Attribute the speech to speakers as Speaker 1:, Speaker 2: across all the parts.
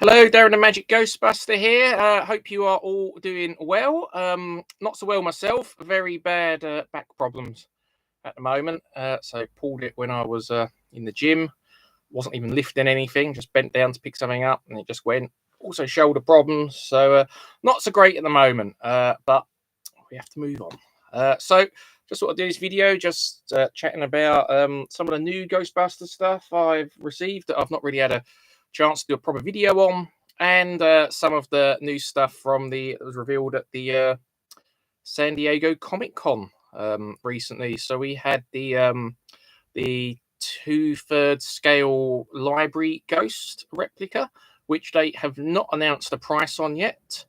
Speaker 1: Hello, Darren the Magic Ghostbuster here. Hope you are all doing well. Not so well myself. Very bad back problems at the moment. So pulled it when I was in the gym. Wasn't even lifting anything. Just bent down to pick something up, and it just went. Also shoulder problems. So not so great at the moment. But we have to move on. So just sort of do this video, just chatting about some of the new Ghostbuster stuff I've received that I've not really had a chance to do a proper video on, and some of the new stuff from that was revealed at the San Diego Comic Con recently. So we had the 2/3 scale library ghost replica, which they have not announced the price on yet.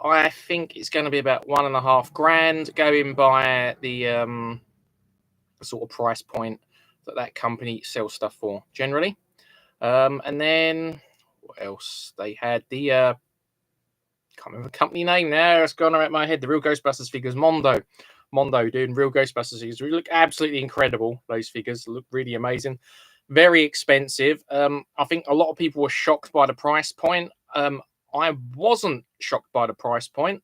Speaker 1: I think it's going to be about $1.5 grand, going by the sort of price point that company sells stuff for generally. And then what else? They had the can't remember the company name now. It's gone out my head. The Real Ghostbusters figures, Mondo doing Real Ghostbusters figures. They look absolutely incredible. Those figures look really amazing. Very expensive. I think a lot of people were shocked by the price point. I wasn't shocked by the price point,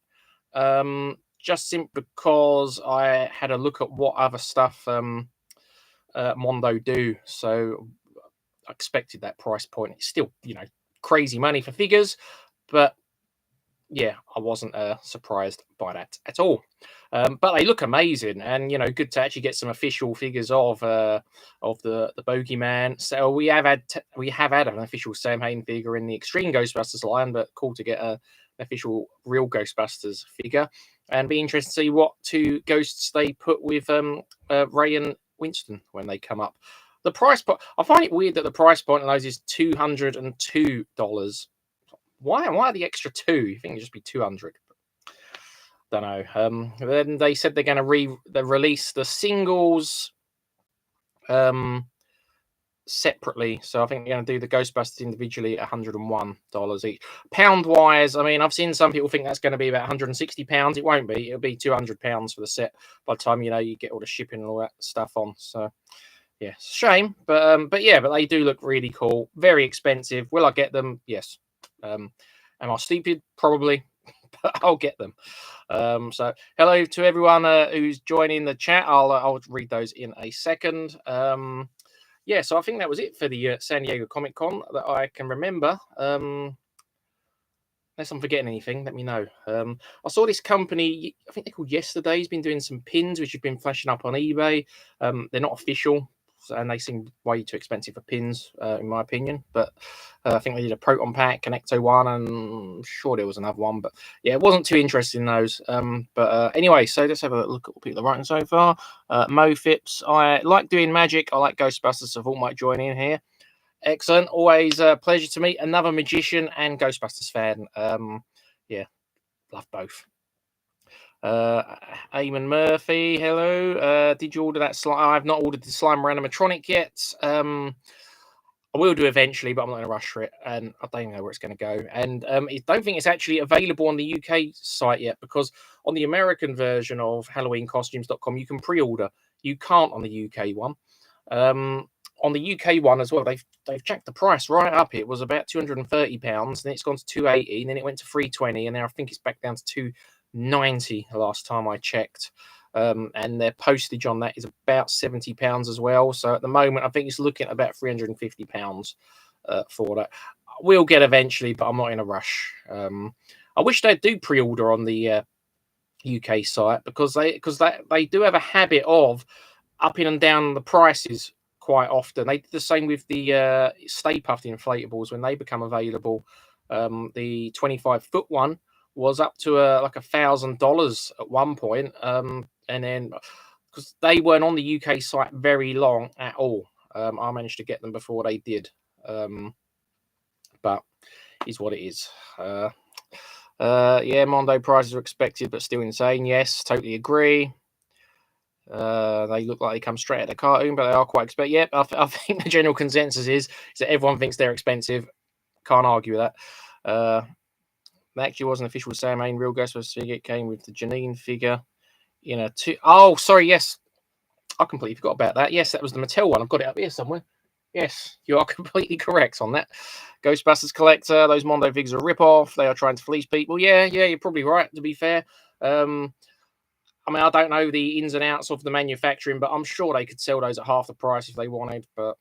Speaker 1: just simply because I had a look at what other stuff Mondo do. So I expected that price point. It's still, crazy money for figures, but yeah, I wasn't surprised by that at all. But they look amazing, and good to actually get some official figures of the Bogeyman. So we have had an official Sam Hain figure in the Extreme Ghostbusters line, but cool to get an official Real Ghostbusters figure, and be interested to see what two ghosts they put with Ray and Winston when they come up. The price point, I find it weird that the price point on those is $202. Why the extra two? You think it'd just be 200? Don't know. Then they said they're going to release the singles separately. So I think they're going to do the Ghostbusters individually at $101 each. Pound wise, I mean, I've seen some people think that's going to be about £160. It won't be. It'll be £200 for the set by the time you get all the shipping and all that stuff on. So yeah, it's a shame, but they do look really cool. Very expensive. Will I get them? Yes. Am I stupid? Probably, but I'll get them. So hello to everyone who's joining the chat. I'll read those in a second. So I think that was it for the San Diego Comic Con that I can remember. Unless I'm forgetting anything, let me know. I saw this company, I think they're called Yesterday. He's been doing some pins which have been flashing up on eBay. They're not official, and they seem way too expensive for pins, in my opinion. But I think they did a Proton Pack, Connecto one, and I'm sure there was another one. But yeah, it wasn't too interested in those. Anyway, so let's have a look at what people are writing so far. Mo Phipps, I like doing magic. I like Ghostbusters, so I thought might join in here. Excellent. Always a pleasure to meet another magician and Ghostbusters fan. Yeah, love both. Eamon Murphy, hello. Did you order that slime? I've not ordered the slime animatronic yet. I will do eventually, but I'm not in a rush for it, and I don't know where it's going to go. And I don't think it's actually available on the UK site yet, because on the American version of HalloweenCostumes.com, you can pre-order. You can't on the UK one. On the UK one as well, they've jacked the price right up. It was about £230, then it's gone to £280, and then it went to £320, and now I think it's back down to £290 the last time I checked. And their postage on that is about £70 as well. So at the moment, I think it's looking at about £350 for that. We'll get eventually, but I'm not in a rush. I wish they'd do pre-order on the UK site, because they do have a habit of upping and down the prices quite often. They did the same with the Stay Puft inflatables when they become available. The 25-foot one was up to like $1,000 at one point, and then because they weren't on the UK site very long at all, I managed to get them before they did. But is what it is. Yeah, Mondo prices are expected, but still insane. Yes, totally agree. They look like they come straight out of the cartoon, but they are quite expensive. Yeah, I think the general consensus is that everyone thinks they're expensive. Can't argue with that. That actually was an official Sam Hain Real Ghostbusters figure. It came with the Janine figure in a two. Oh, sorry, yes. I completely forgot about that. Yes, that was the Mattel one. I've got it up here somewhere. Yes, you are completely correct on that. Ghostbusters collector, those Mondo figures are a rip-off. They are trying to fleece people. Yeah, yeah, you're probably right, to be fair. Um, I mean, I don't know the ins and outs of the manufacturing, but I'm sure they could sell those at half the price if they wanted. But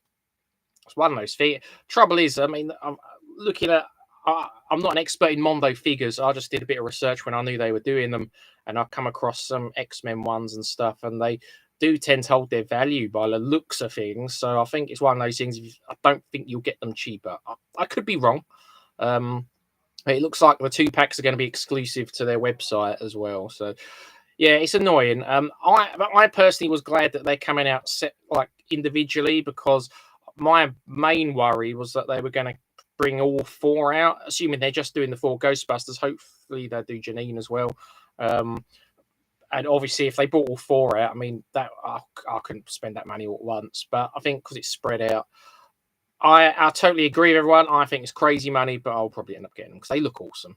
Speaker 1: it's one of those things. Trouble is, I mean, I'm looking at. I'm not an expert in Mondo figures. I just did a bit of research when I knew they were doing them, and I've come across some X-Men ones and stuff, and they do tend to hold their value by the looks of things. So I think it's one of those things. I don't think you'll get them cheaper. I could be wrong. Um, it looks like the two packs are going to be exclusive to their website as well. So yeah, it's annoying. I personally was glad that they're coming out set like individually, because my main worry was that they were going to bring all four out, assuming they're just doing the four Ghostbusters. Hopefully they'll do Janine as well. Um, and obviously, if they brought all four out, I mean that I couldn't spend that money all at once. But I think because it's spread out, I totally agree with everyone. I think it's crazy money, but I'll probably end up getting them because they look awesome.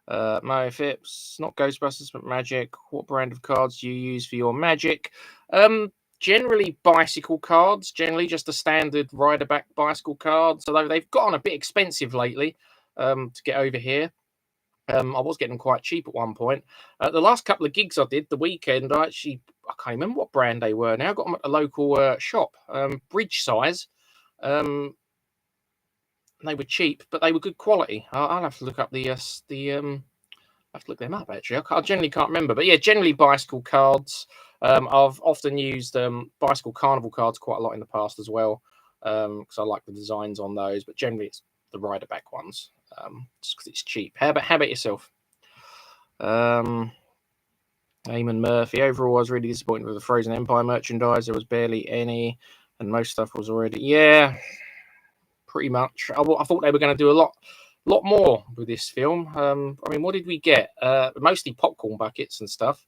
Speaker 1: Mario Phipps, not Ghostbusters, but Magic. What brand of cards do you use for your Magic? Generally bicycle cards. Generally just the standard rider back bicycle cards. Although they've gotten a bit expensive lately to get over here. I was getting them quite cheap at one point. The last couple of gigs I did, the weekend, I can't remember what brand they were. Now I got them at a local shop, Bridge Size. They were cheap, but they were good quality. I'll have to look up I have to look them up actually. I generally can't remember, but yeah, generally bicycle cards. I've often used bicycle carnival cards quite a lot in the past as well, because I like the designs on those. But generally, it's the rider back ones, just because it's cheap. How about yourself? Um, Eamon Murphy. Overall, I was really disappointed with the Frozen Empire merchandise. There was barely any, and most stuff was already pretty much. I thought they were going to do a lot more with this film. I mean, what did we get? Mostly popcorn buckets and stuff.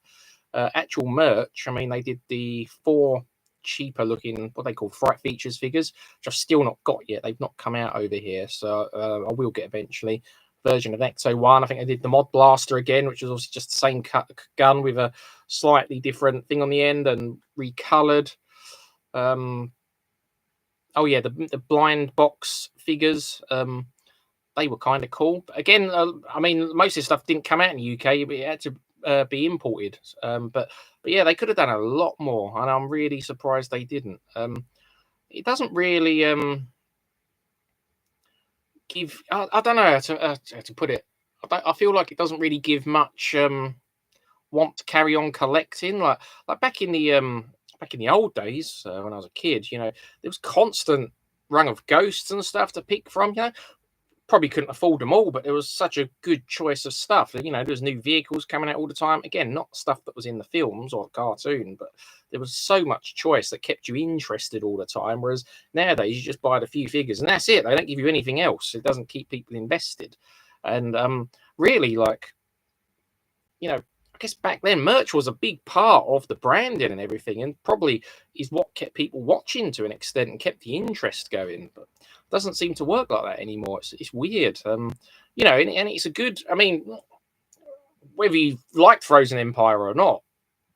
Speaker 1: Actual merch. I mean, they did the four cheaper looking, what they call Fright Features figures, which I've still not got yet. They've not come out over here, so I will get eventually. Version of Ecto One. I think I did the Mod Blaster again, which was also just the same gun with a slightly different thing on the end and recolored. Oh yeah, the blind box figures. They were kind of cool. But again, I mean, most of this stuff didn't come out in the UK, but it had to be imported. But yeah, they could have done a lot more, and I'm really surprised they didn't. It doesn't really give. I don't know how to put it. I feel like it doesn't really give much want to carry on collecting. Like back in the old days when I was a kid, there was constant rung of ghosts and stuff to pick from. Probably couldn't afford them all, but there was such a good choice of stuff. There's new vehicles coming out all the time. Again, not stuff that was in the films or the cartoon, but there was so much choice that kept you interested all the time. Whereas nowadays, you just buy a few figures and that's it. They don't give you anything else. It doesn't keep people invested. And really, I guess back then, merch was a big part of the branding and everything, and probably is what kept people watching to an extent and kept the interest going. But it doesn't seem to work like that anymore. It's weird. And it's a good. I mean, whether you liked Frozen Empire or not,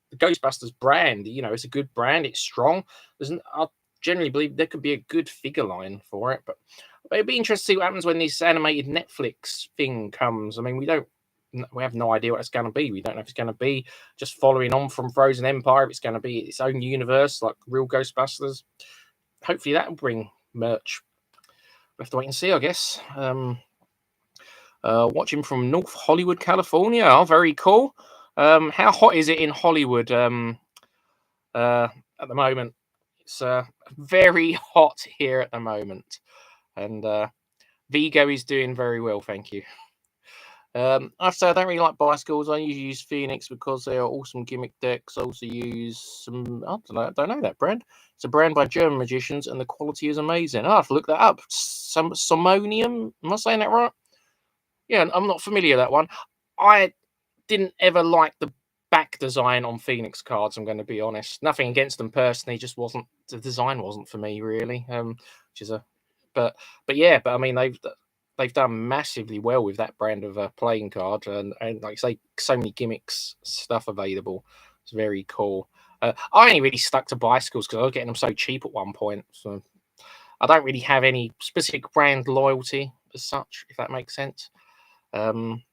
Speaker 1: the Ghostbusters brand, it's a good brand. It's strong. I generally believe there could be a good figure line for it, but it'd be interesting to see what happens when this animated Netflix thing comes. I mean, we have no idea what it's going to be. We don't know if it's going to be just following on from Frozen Empire, if it's going to be its own universe like real Ghostbusters. Hopefully that will bring merch. We'll have to wait and see, I guess. Watching from North Hollywood, California. Oh, very cool. How hot is it in Hollywood at the moment? It's very hot here at the moment. And Vigo is doing very well, thank you. I have to say I don't really like bicycles. I usually use Phoenix because they are awesome gimmick decks. I also use some, I don't know that brand. It's a brand by German magicians and the quality is amazing. I have to look that up. Some Somonium, am I saying that right? Yeah, I'm not familiar with that one. I didn't ever like the back design on Phoenix cards, I'm going to be honest. Nothing against them personally, just wasn't, the design wasn't for me really. Which is but yeah, but I mean they've done massively well with that brand of playing card, and like I say, so many gimmicks stuff available. It's very cool. I only really stuck to bicycles because I was getting them so cheap at one point. So I don't really have any specific brand loyalty as such, if that makes sense. Um,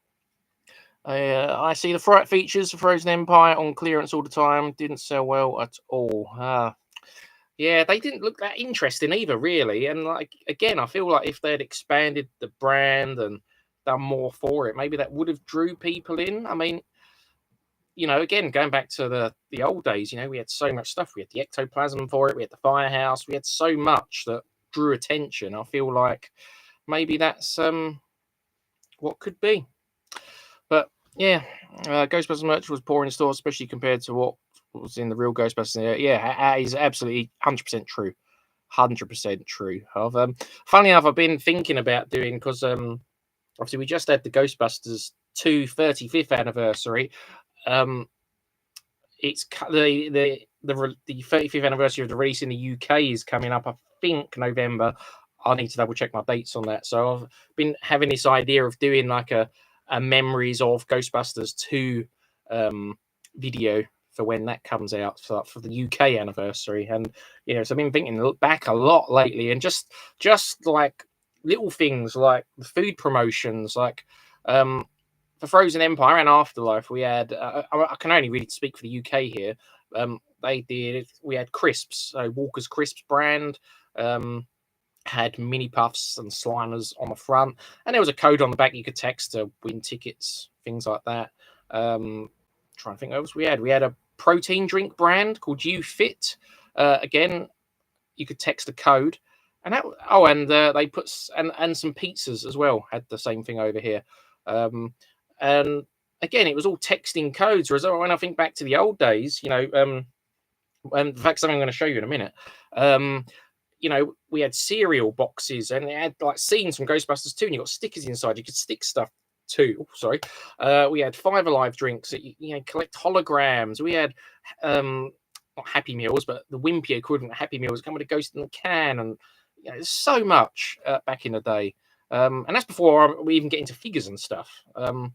Speaker 1: I see the fright features for Frozen Empire on clearance all the time. Didn't sell well at all. Yeah, they didn't look that interesting either, really. And like again, I feel like if they'd expanded the brand and done more for it, maybe that would have drew people in. I mean, again, going back to the old days, we had so much stuff. We had the ectoplasm for it. We had the firehouse. We had so much that drew attention. I feel like maybe that's what could be. But yeah, Ghostbusters merch was poor in stores, especially compared to what was in the real Ghostbusters. Yeah, that is absolutely 100% true. 100% true. Funny enough, I've been thinking about doing because obviously we just had the Ghostbusters 2 35th anniversary. It's the 35th anniversary of the release in the UK is coming up. I think November. I need to double check my dates on that. So I've been having this idea of doing like a memories of Ghostbusters 2 video for when that comes out for the UK anniversary. And so I've been thinking back a lot lately, and just like little things like the food promotions, like for Frozen Empire and Afterlife, we had. I can only really speak for the UK here. We had crisps, so Walker's Crisps brand. Had mini puffs and Slimers on the front, and there was a code on the back you could text to win tickets, things like that. Trying to think what else we had. We had a protein drink brand called You Fit. Again, you could text a code, and they put and some pizzas as well had the same thing over here. And again, it was all texting codes. Whereas when I think back to the old days, and in fact, something I'm going to show you in a minute. We had cereal boxes and it had like scenes from Ghostbusters 2, and you got stickers inside. You could stick stuff too. Sorry. We had Five Alive drinks that collect holograms. We had not Happy Meals, but the Wimpy equivalent of Happy Meals come with a ghost in a can, and there's so much back in the day. And that's before we even get into figures and stuff. I'm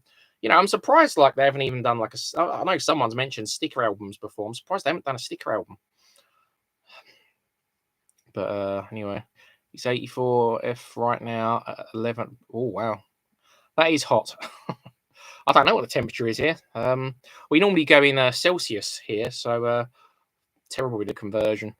Speaker 1: surprised like they haven't even done like I know someone's mentioned sticker albums before. I'm surprised they haven't done a sticker album. But anyway, it's 84F right now at 11. Oh, wow. That is hot. I don't know what the temperature is here. We normally go in Celsius here, so terrible with the conversion.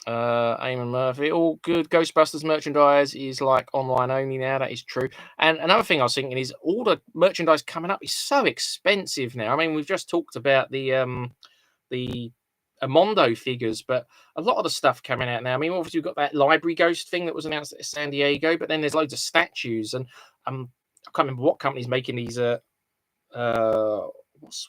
Speaker 1: Eamon Murphy, all good. Ghostbusters merchandise is like online only now. That is true. And another thing I was thinking is all the merchandise coming up is so expensive now. I mean, we've just talked about the Amondo figures, but a lot of the stuff coming out now. I mean, obviously we've got that library ghost thing that was announced at San Diego, but then there's loads of statues, and I can't remember what company's making these. What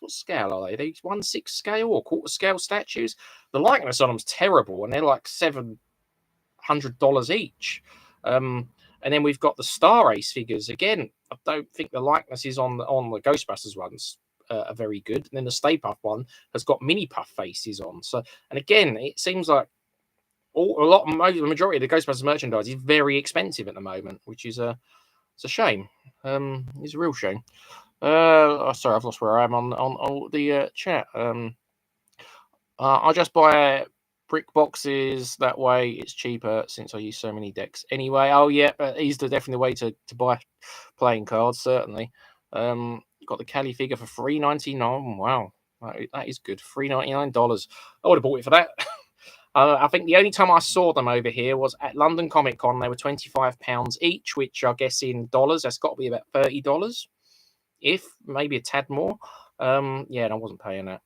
Speaker 1: scale are they? They 1/6 scale or quarter scale statues. The likeness on them's terrible, and they're like $700 each. And then we've got the Star Ace figures. Again, I don't think the likenesses on the Ghostbusters ones are very good. And then the Stay Puft one has got mini puff faces on. So, and again, it seems like the majority of the Ghostbusters merchandise is very expensive at the moment, which is it's a shame. It's a real shame. Sorry, I've lost where I am on the chat. I just buy brick boxes. That way it's cheaper since I use so many decks. Anyway, oh yeah, he's definitely the way to buy playing cards, certainly. Got the Cali figure for $3.99. Wow, that is good. $3.99. I would have bought it for that. I think the only time I saw them over here was at London Comic Con. They were £25 each, which I guess in dollars, that's got to be about $30. If maybe a tad more. Yeah, and I wasn't paying that.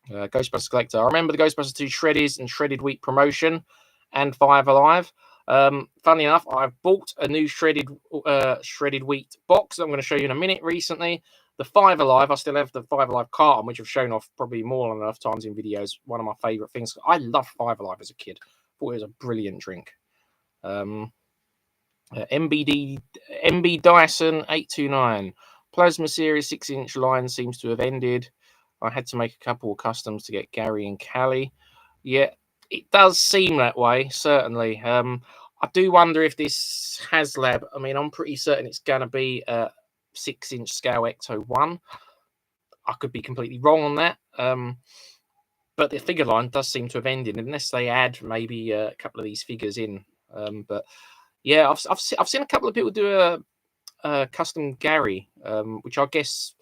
Speaker 1: Ghostbusters Collector. I remember the Ghostbusters 2 Shreddies and Shredded Wheat promotion and Five Alive. Funnily enough, I've bought a new Shredded Wheat box that I'm going to show you in a minute recently. The Five Alive, I still have the Five Alive carton, which I've shown off probably more than enough times in videos. One of my favourite things. I loved Five Alive as a kid. Thought it was a brilliant drink. MB Dyson 829 Plasma Series 6-inch line seems to have ended. I had to make a couple of customs to get Gary and Callie. Yeah, it does seem that way, certainly. I do wonder if this HasLab, I mean, I'm pretty certain it's going to be a 6-inch scale Ecto 1. I could be completely wrong on that. But the figure line does seem to have ended, unless they add maybe a couple of these figures in. But yeah, I've seen a couple of people do a custom Gary, which I guess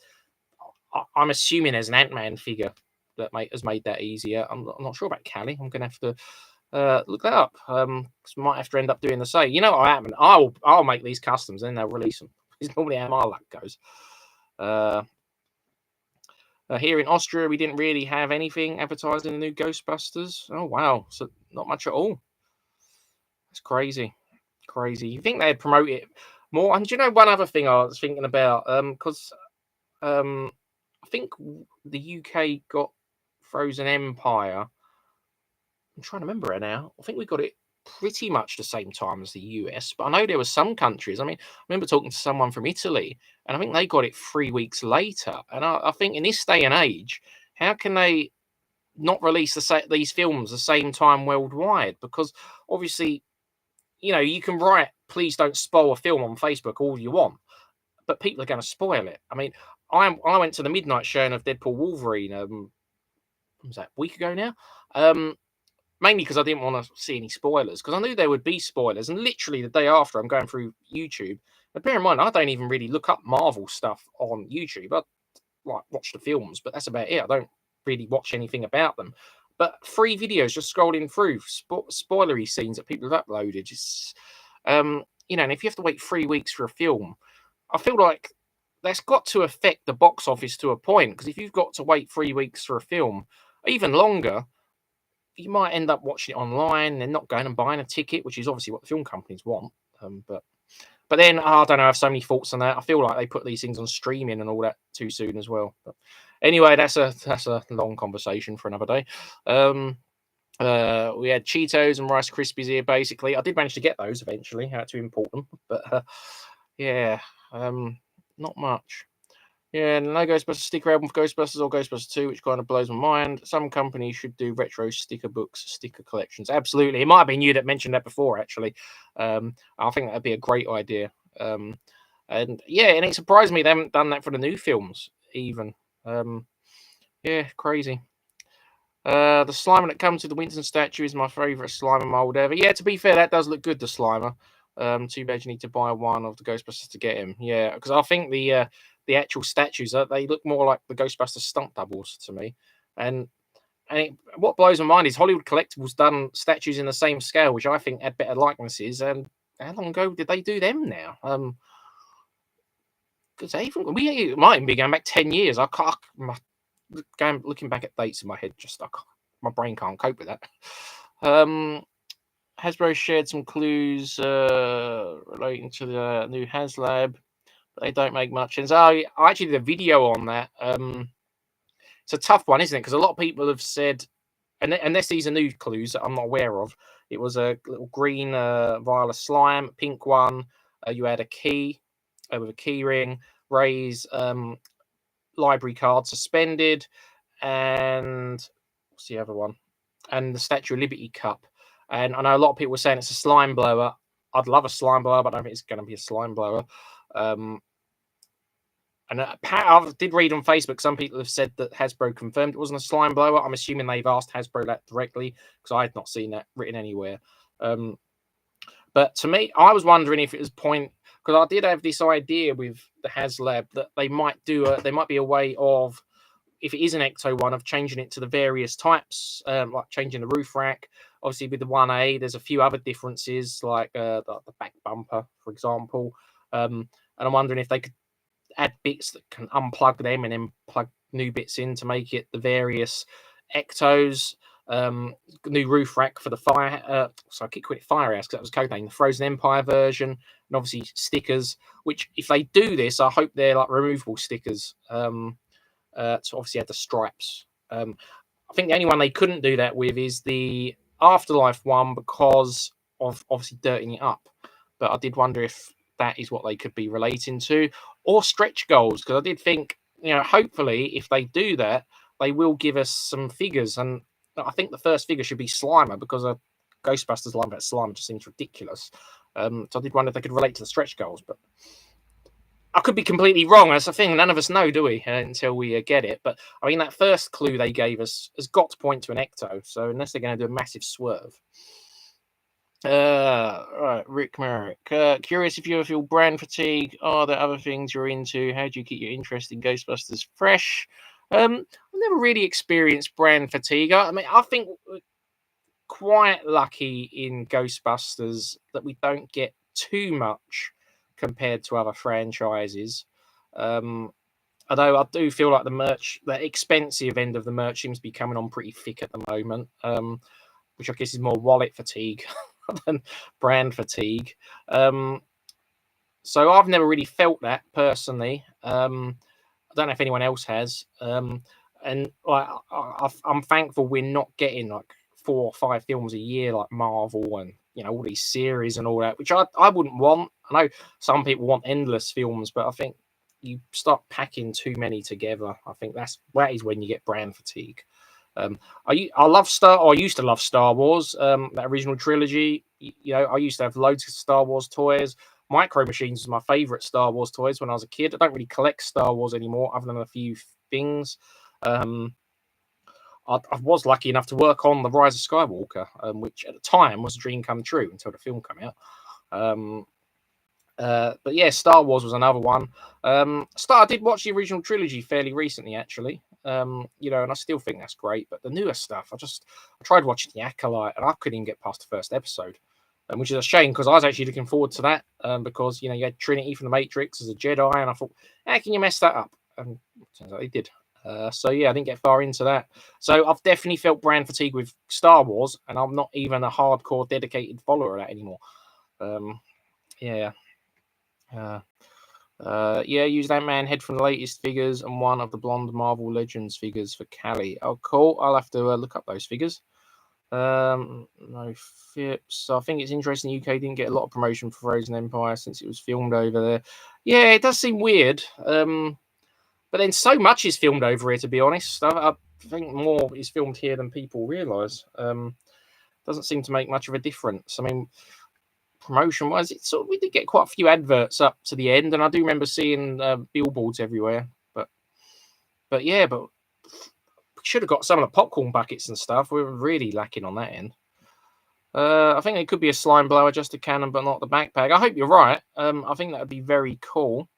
Speaker 1: I'm assuming as an Ant-Man figure that has made that easier. I'm not sure about Callie. I'm going to have to look that up. 'Cause I might have to end up doing the same. You know what happen? I'll make these customs, and then they'll release them. It's normally how my luck goes. Here in Austria, we didn't really have anything advertised in the new Ghostbusters. Oh wow, so not much at all. It's crazy, crazy. You think they'd promote it more? And do you know one other thing I was thinking about? Because I think the UK got Frozen Empire. I'm trying to remember it now. I think we got it pretty much the same time as the US, but I know there were some countries. I mean, I remember talking to someone from Italy, and I think they got it 3 weeks later. And I think in this day and age, how can they not release these films the same time worldwide? Because obviously, you know, you can write, please don't spoil a film on Facebook all you want, but people are going to spoil it. I mean, I went to the midnight showing of Deadpool Wolverine, what was that, a week ago now? Mainly because I didn't want to see any spoilers, because I knew there would be spoilers. And literally the day after, I'm going through YouTube. But bear in mind, I don't even really look up Marvel stuff on YouTube. I like watch the films, but that's about it. I don't really watch anything about them. But 3 videos just scrolling through spoilery scenes that people have uploaded. Just, you know, and if you have to wait 3 weeks for a film, I feel like that's got to affect the box office to a point. Because if you've got to wait 3 weeks for a film, even longer, you might end up watching it online and not going and buying a ticket, which is obviously what the film companies want. But then I don't know. I have so many thoughts on that. I feel like they put these things on streaming and all that too soon as well. But anyway, that's a long conversation for another day. We had Cheetos and Rice Krispies here. Basically, I did manage to get those eventually. I had to import them, but yeah, not much. Yeah, no Ghostbusters sticker album for Ghostbusters or Ghostbusters 2, which kind of blows my mind. Some companies should do retro sticker books, sticker collections. Absolutely. It might have been you that mentioned that before, actually. I think that'd be a great idea. And yeah, and it surprised me they haven't done that for the new films, even. Yeah, crazy. The Slimer that comes with the Winston statue is my favourite Slimer mold ever. Yeah, to be fair, that does look good, the Slimer. Too bad you need to buy one of the Ghostbusters to get him. Yeah, because I think the actual statues they look more like the Ghostbusters stunt doubles to me. And what blows my mind is Hollywood Collectibles done statues in the same scale, which I think had better likenesses. And how long ago did they do them now? Because we might even be going back 10 years. I can't. Looking back at dates in my head, just my brain can't cope with that. Hasbro shared some clues relating to the new HasLab, but they don't make much sense. I actually did a video on that. It's a tough one, isn't it? Because a lot of people have said, and unless these are new clues that I'm not aware of, it was a little green violet slime, pink one. You had a key with a key ring, Ray's library card suspended, and what's the other one? And the Statue of Liberty cup. And I know a lot of people were saying it's a slime blower. I'd love a slime blower, but I don't think it's going to be a slime blower. And I did read on Facebook, some people have said that Hasbro confirmed it wasn't a slime blower. I'm assuming they've asked Hasbro that directly, because I had not seen that written anywhere. But to me, I was wondering if it was point, because I did have this idea with the HasLab that they might there might be a way of, if it is an Ecto one, of changing it to the various types, like changing the roof rack. Obviously, with the 1A, there's a few other differences, like the back bumper, for example. And I'm wondering if they could add bits that can unplug them and then plug new bits in to make it the various Ectos. New roof rack for the fire. So I keep calling it Firehouse because that was codename. The Frozen Empire version, and obviously stickers. Which, if they do this, I hope they're like removable stickers. So obviously had the stripes. I think the only one they couldn't do that with is the Afterlife one, because of obviously dirtying it up. But I did wonder if that is what they could be relating to, or stretch goals, because I did think, hopefully if they do that, they will give us some figures. And I think the first figure should be Slimer, because a Ghostbusters line about Slimer just seems ridiculous. So I did wonder if they could relate to the stretch goals, but I could be completely wrong. That's the thing. None of us know, do we, until we get it? But I mean, that first clue they gave us has got to point to an ecto. So unless they're going to do a massive swerve. Right, Rick Merrick. Curious if you ever feel brand fatigue. Are there other things you're into? How do you keep your interest in Ghostbusters fresh? I've never really experienced brand fatigue. I mean, I think we're quite lucky in Ghostbusters that we don't get too much compared to other franchises. Um, Although I do feel like the expensive end of the merch seems to be coming on pretty thick at the moment, which I guess is more wallet fatigue than brand fatigue. Um, so I've never really felt that personally. I don't know if anyone else has. And like, I'm thankful we're not getting like 4 or 5 films a year like Marvel and all these series and all that, which I wouldn't want. I know some people want endless films, but I think you start packing too many together. I think that is when you get brand fatigue. I love I used to love Star Wars, that original trilogy. I used to have loads of Star Wars toys. Micro Machines was my favorite Star Wars toys when I was a kid. I don't really collect Star Wars anymore, other than a few things. I was lucky enough to work on The Rise of Skywalker, which at the time was a dream come true until the film came out. But yeah, Star Wars was another one. I did watch the original trilogy fairly recently, actually. And I still think that's great. But the newer stuff, I tried watching The Acolyte, and I couldn't even get past the first episode, which is a shame because I was actually looking forward to that. Because you had Trinity from the Matrix as a Jedi, and I thought, how can you mess that up? And turns out they did. So yeah, I didn't get far into that. So I've definitely felt brand fatigue with Star Wars, and I'm not even a hardcore dedicated follower of that anymore. Yeah. Yeah, used Ant-Man head from the latest figures and one of the blonde Marvel Legends figures for Callie. Oh, cool. I'll have to look up those figures. No fips. I think it's interesting UK didn't get a lot of promotion for Frozen Empire since it was filmed over there. Yeah, it does seem weird. But then so much is filmed over here, to be honest. I think more is filmed here than people realise. Doesn't seem to make much of a difference. I mean, promotion wise, we did get quite a few adverts up to the end, and I do remember seeing billboards everywhere. But yeah, we should have got some of the popcorn buckets and stuff. We were really lacking on that end. I think it could be a slime blower, just a cannon, but not the backpack. I hope you're right. I think that would be very cool.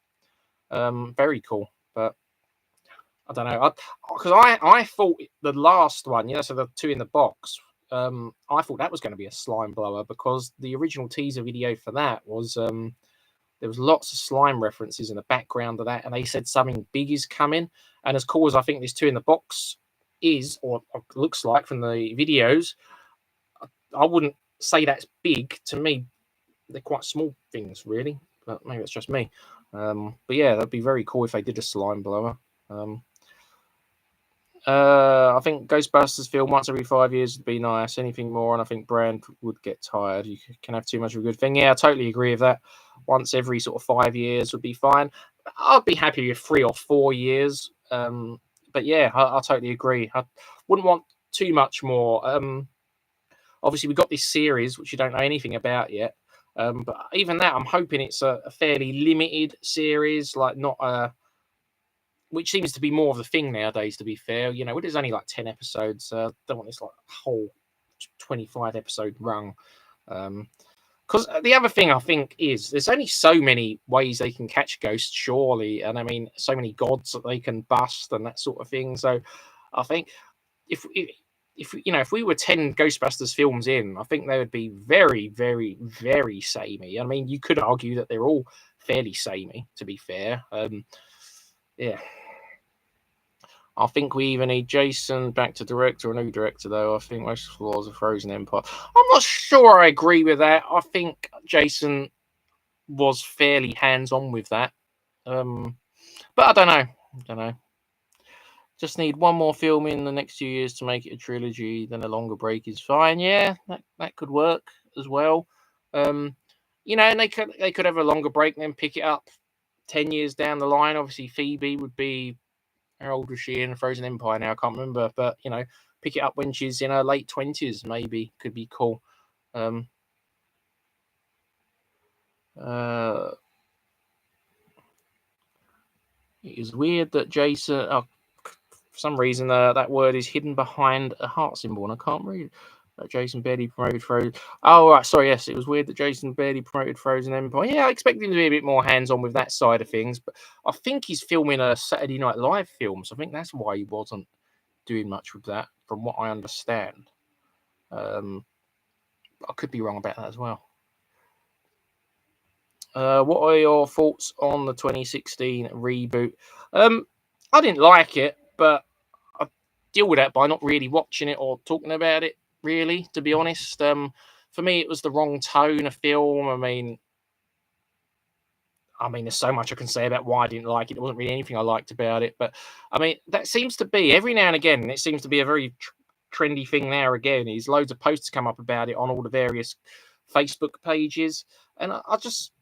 Speaker 1: Very cool. But I don't know, because I thought the last one, so the two in the box. I thought that was going to be a slime blower because the original teaser video for that was there was lots of slime references in the background of that, and they said something big is coming. And as cool as I think this two in the box is, or looks like from the videos, I wouldn't say that's big. To me, they're quite small things, really. But maybe it's just me. But yeah, that'd be very cool if they did a slime blower. I think Ghostbusters film once every 5 years would be nice. Anything more, and I think brand would get tired. You can have too much of a good thing. Yeah, I totally agree with that. Once every sort of 5 years would be fine. I'd be happy with 3 or 4 years. But yeah, I totally agree. I wouldn't want too much more. Obviously, we've got this series which you don't know anything about yet. But even that, I'm hoping it's a fairly limited series, like not a. Which seems to be more of the thing nowadays, to be fair. There's only like 10 episodes. Don't want this like whole 25 episode run. Because the other thing I think is there's only so many ways they can catch ghosts, surely. And I mean, so many gods that they can bust and that sort of thing. So I think if we were 10 Ghostbusters films in, I think they would be very, very, very samey. I mean, you could argue that they're all fairly samey, to be fair. Yeah. I think we even need Jason back to director, a new director, though. I think most flaws of Frozen Empire. I'm not sure I agree with that. I think Jason was fairly hands-on with that. But I don't know. Just need one more film in the next 2 years to make it a trilogy. Then a longer break is fine. Yeah, that could work as well. And they could have a longer break and then pick it up 10 years down the line. Obviously, Phoebe would be. How old was she in Frozen Empire now? I can't remember. But, pick it up when she's in her late 20s, maybe. Could be cool. It is weird that Jason. Oh, for some reason, that word is hidden behind a heart symbol, and I can't read. Jason barely promoted Frozen. Oh, right. Sorry. Yes, it was weird that Jason barely promoted Frozen Empire. Yeah, I expected him to be a bit more hands-on with that side of things, but I think he's filming a Saturday Night Live film, so I think that's why he wasn't doing much with that, from what I understand. I could be wrong about that as well. What are your thoughts on the 2016 reboot? I didn't like it, but I deal with that by not really watching it or talking about it. Really, to be honest, for me, it was the wrong tone of film. I mean, there's so much I can say about why I didn't like it. There wasn't really anything I liked about it, but I mean, that seems to be every now and again. It seems to be a very trendy thing now. Again, is loads of posts come up about it on all the various Facebook pages, and I just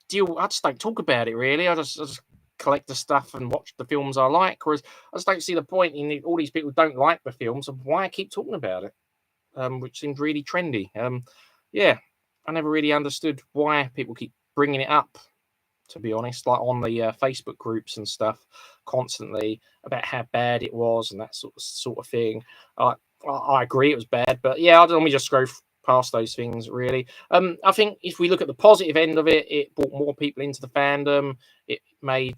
Speaker 1: don't talk about it really. I just collect the stuff and watch the films I like. Whereas I just don't see the point in all these people don't like the films, and why I keep talking about it, which seems really trendy. Yeah, I never really understood why people keep bringing it up. To be honest, like on the Facebook groups and stuff, constantly about how bad it was and that sort of thing. I agree it was bad, but yeah, I don't want me just go past those things really. I think if we look at the positive end of it, it brought more people into the fandom. It made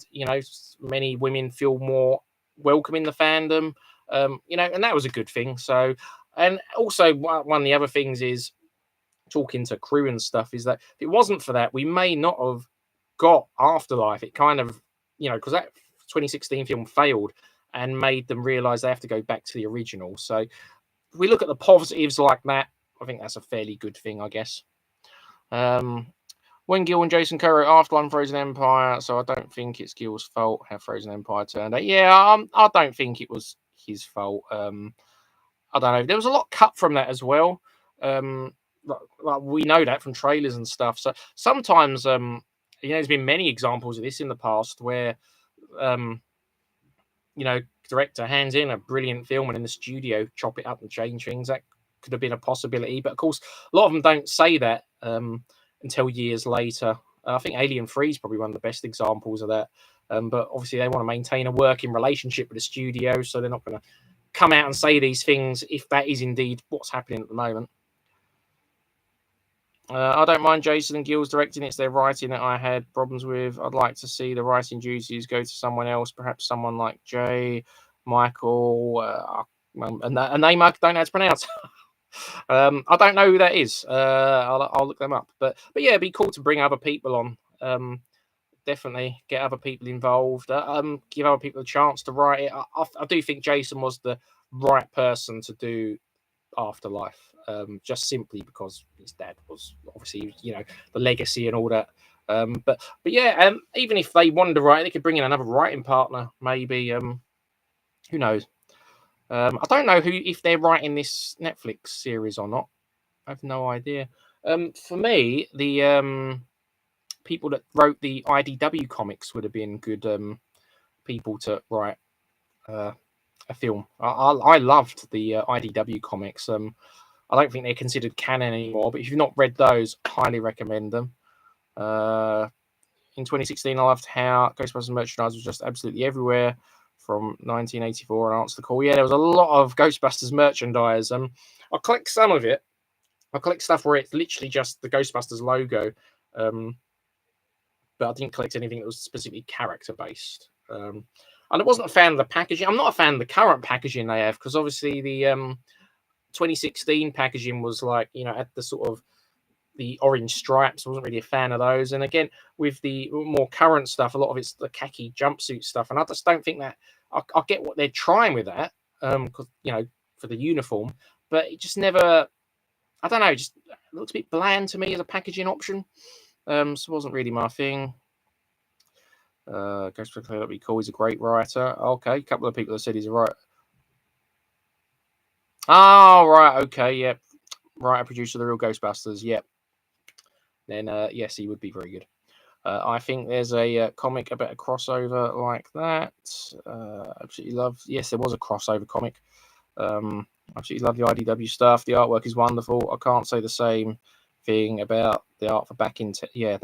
Speaker 1: many women feel more welcome in the fandom. And that was a good thing. So, and also one of the other things is talking to crew and stuff is that if it wasn't for that, we may not have got Afterlife. It kind of, because that 2016 film failed and made them realize they have to go back to the original. So if we look at the positives like that, I think that's a fairly good thing, I guess. When Gil and Jason Curry after one Frozen Empire, so I don't think it's Gil's fault how Frozen Empire turned out. Yeah, I don't think it was his fault. I don't know. There was a lot cut from that as well. Like we know that from trailers and stuff. So sometimes, there's been many examples of this in the past where, um, director hands in a brilliant film and in the studio chop it up and change things. That could have been a possibility, but of course, a lot of them don't say that until years later. I think Alien 3 is probably one of the best examples of that. But obviously, they want to maintain a working relationship with the studio, so they're not going to come out and say these things if that is indeed what's happening at the moment. I don't mind Jason and Gil's directing. It's their writing that I had problems with. I'd like to see the writing duties go to someone else, perhaps someone like Jay, Michael, a name I don't know how to pronounce. I don't know who that is. I'll look them up. But yeah, it'd be cool to bring other people on. Definitely get other people involved. Give other people a chance to write it. I do think Jason was the right person to do Afterlife, just simply because his dad was obviously, the legacy and all that. But yeah, even if they wanted to write, they could bring in another writing partner, maybe. Who knows? I don't know if they're writing this Netflix series or not. I have no idea. For me, the people that wrote the IDW comics would have been good people to write a film. I loved the IDW comics. I don't think they're considered canon anymore, but if you've not read those, highly recommend them. In 2016, I loved how Ghostbusters merchandise was just absolutely everywhere from 1984 and Answer the Call. Yeah, there was a lot of Ghostbusters merchandise. I collect some of it. I collect stuff where it's literally just the Ghostbusters logo, but I didn't collect anything that was specifically character based. And I wasn't a fan of the packaging. I'm not a fan of the current packaging they have because obviously the 2016 packaging was like, at the sort of the orange stripes. I wasn't really a fan of those. And again, with the more current stuff, a lot of it's the khaki jumpsuit stuff. And I just don't think that I get what they're trying with that, because for the uniform, but it just never. I don't know. Just looks a bit bland to me as a packaging option. So it wasn't really my thing. Ghostbusters that'd be cool. He's a great writer. Okay, a couple of people have said he's a writer. Oh, right. Okay. Yep. Writer, producer, the real Ghostbusters. Yep. Then, yes, he would be very good. I think there's a comic about a crossover like that. Absolutely love. Yes, there was a crossover comic. Absolutely love the IDW stuff. The artwork is wonderful. I can't say the same thing about the art for Back in. The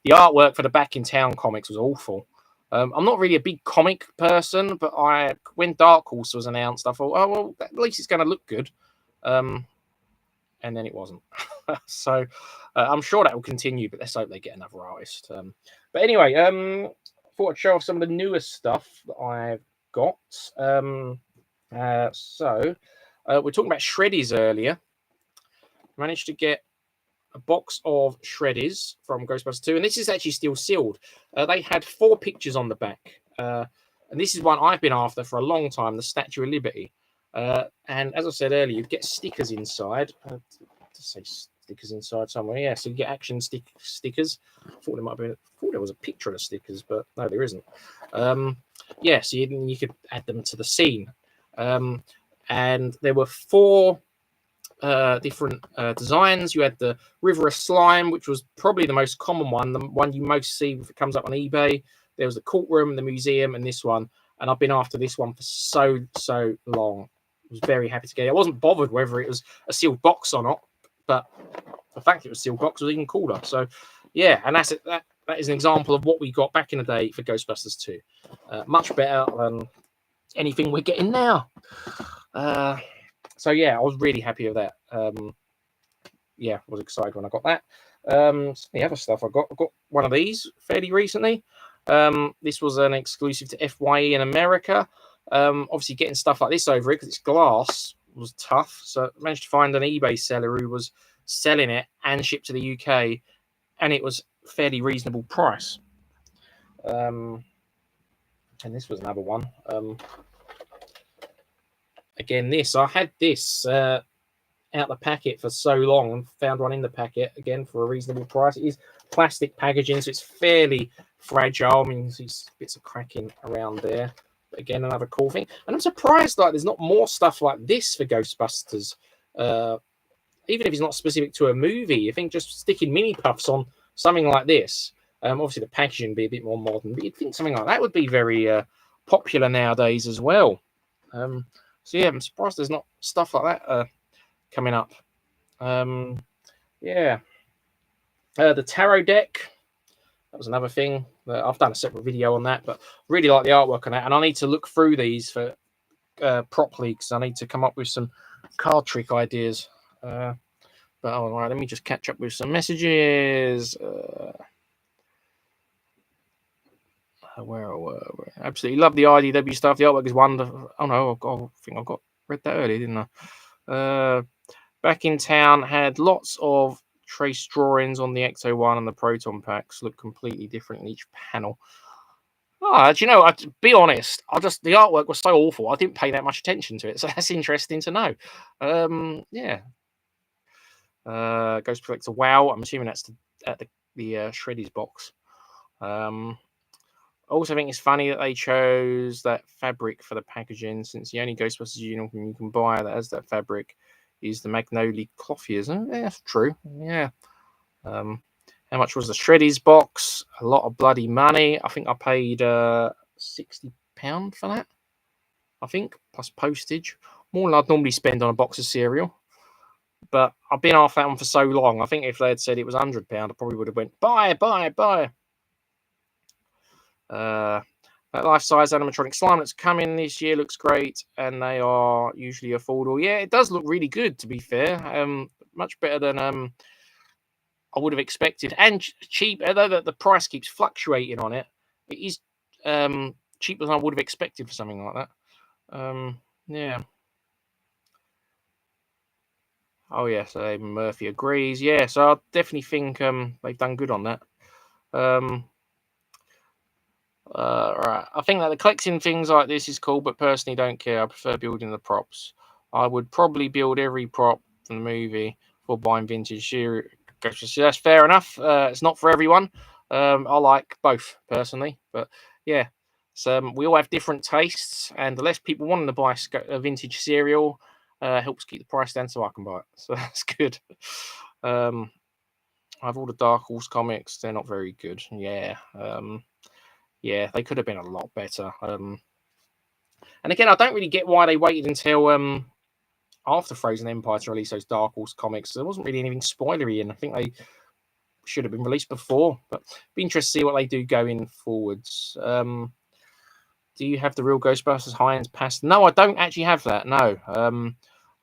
Speaker 1: artwork for the Back in Town comics was awful. I'm not really a big comic person, but when Dark Horse was announced, I thought, oh well, at least it's going to look good. And then it wasn't. So I'm sure that will continue, but let's hope they get another artist. But anyway, thought I'd show off some of the newest stuff that I've got. So we're talking about shreddies earlier. Managed to get a box of shreddies from Ghostbusters 2, and this is actually still sealed. They had 4 pictures on the back, and this is one I've been after for a long time, the Statue of Liberty. And as I said earlier, you get stickers inside. To say stickers inside somewhere, yeah. So you get action stickers. I thought there was a picture of the stickers, but no, there isn't. Yeah, so you could add them to the scene. And there were 4 different designs. You had the River of Slime, which was probably the most common one, the one you most see if it comes up on eBay. There was the courtroom, the museum, and this one. And I've been after this one for so long. I was very happy to get it. I wasn't bothered whether it was a sealed box or not, but the fact it was a sealed box was even cooler. So yeah, and that's it. That is an example of what we got back in the day for Ghostbusters 2. Much better than anything we're getting now. So yeah, I was really happy with that. Yeah, I was excited when I got that. The other stuff I got one of these fairly recently. This was an exclusive to FYE in America. Obviously, getting stuff like this over it because it's glass was tough. So I managed to find an eBay seller who was selling it and shipped to the UK, and it was fairly reasonable price. And this was another one. Again, I had this out the packet for so long and found one in the packet again for a reasonable price. It is plastic packaging, so it's fairly fragile. I mean, these bits of cracking around there. But again, another cool thing. And I'm surprised there's not more stuff like this for Ghostbusters. Even if it's not specific to a movie, I think just sticking mini puffs on something like this. Obviously, the packaging would be a bit more modern, but you'd think something like that would be very popular nowadays as well. So yeah, I'm surprised there's not stuff like that coming up. Yeah. The tarot deck. That was another thing. I've done a separate video on that, but really like the artwork on that. And I need to look through these for properly because I need to come up with some card trick ideas. But all right, let me just catch up with some messages. Where absolutely love the IDW stuff. The artwork is wonderful. Oh no, I think I read that earlier, didn't I? Back in Town had lots of trace drawings on the Ecto 1 and the Proton packs. Look completely different in each panel. Do you know? To be honest, the artwork was so awful. I didn't pay that much attention to it, so that's interesting to know. Yeah. Ghost Collector. Wow, I'm assuming that's the Shreddies box. I also think it's funny that they chose that fabric for the packaging, since the only Ghostbusters uniform you can buy that has that fabric is the Magnolia Clothiers. Yeah, that's true. Yeah. How much was the Shreddies box? A lot of bloody money. I think I paid £60 for that. I think, plus postage. More than I'd normally spend on a box of cereal. But I've been off that one for so long. I think if they had said it was £100, I probably would have went, buy. That life-size animatronic slime that's coming this year looks great, and they are usually affordable. Yeah, it does look really good, to be fair. Much better than I would have expected, and cheap. Although the price keeps fluctuating on it, it is cheaper than I would have expected for something like that. Yeah. Oh yeah, so Murphy agrees. Yeah, so I definitely think they've done good on that. Right. I think that the collecting things like this is cool, but personally don't care. I prefer building the props. I would probably build every prop from the movie for buying vintage. That's fair enough. It's not for everyone. I like both personally, but yeah. So we all have different tastes, and the less people wanting to buy a vintage cereal helps keep the price down, so I can buy it. So that's good. I have all the Dark Horse comics. They're not very good. Yeah. Yeah, they could have been a lot better. And again, I don't really get why they waited until after Frozen Empire to release those Dark Horse comics. There wasn't really anything spoilery in. I think they should have been released before, but be interested to see what they do going forwards. Do you have the real Ghostbusters Heinz pasta? No, I don't actually have that. No,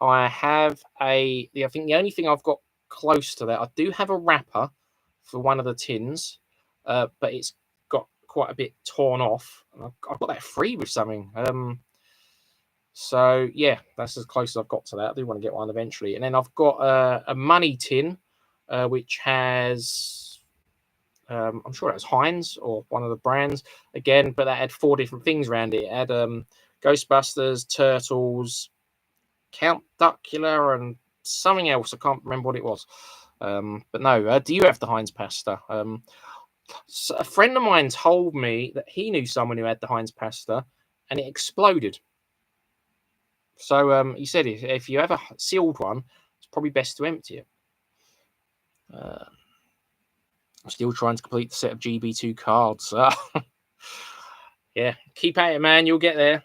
Speaker 1: I have I think the only thing I've got close to that, I do have a wrapper for one of the tins, but it's got quite a bit torn off. I've got that free with something. So yeah, that's as close as I've got to that. I do want to get one eventually, and then I've got a money tin, which has. I'm sure it was Heinz or one of the brands again, but that had 4 different things around it. It had Ghostbusters, Turtles, Count Duckula, and something else. I can't remember what it was. But no, do you have the Heinz pasta? So a friend of mine told me that he knew someone who had the Heinz pasta and it exploded. So he said if you have a sealed one, it's probably best to empty it. I'm still trying to complete the set of GB2 cards. Yeah, keep at it, man. You'll get there.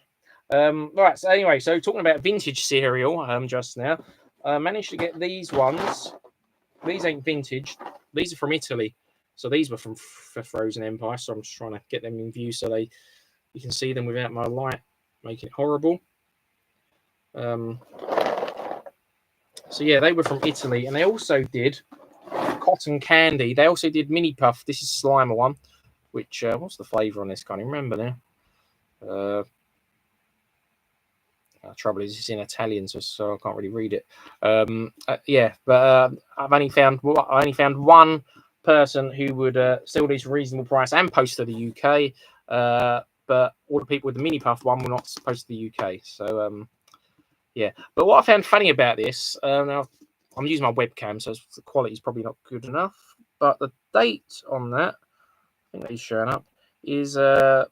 Speaker 1: Right. So anyway, so talking about vintage cereal, just now, I managed to get these ones. These ain't vintage. These are from Italy. So these were from Frozen Empire. So I'm just trying to get them in view so you can see them without my light making it horrible. So yeah, they were from Italy, and they also did cotton candy. They also did mini puff. This is Slimer one, which what's the flavour on this? Can't even remember now. The trouble is it's in Italian, so I can't really read it. Yeah, but I only found one person who would sell this reasonable price and post to the UK. But all the people with the mini puff one were not supposed to the UK. So yeah. But what I found funny about this, now I'm using my webcam, so the quality is probably not good enough. But the date on that, I think he's showing up, is this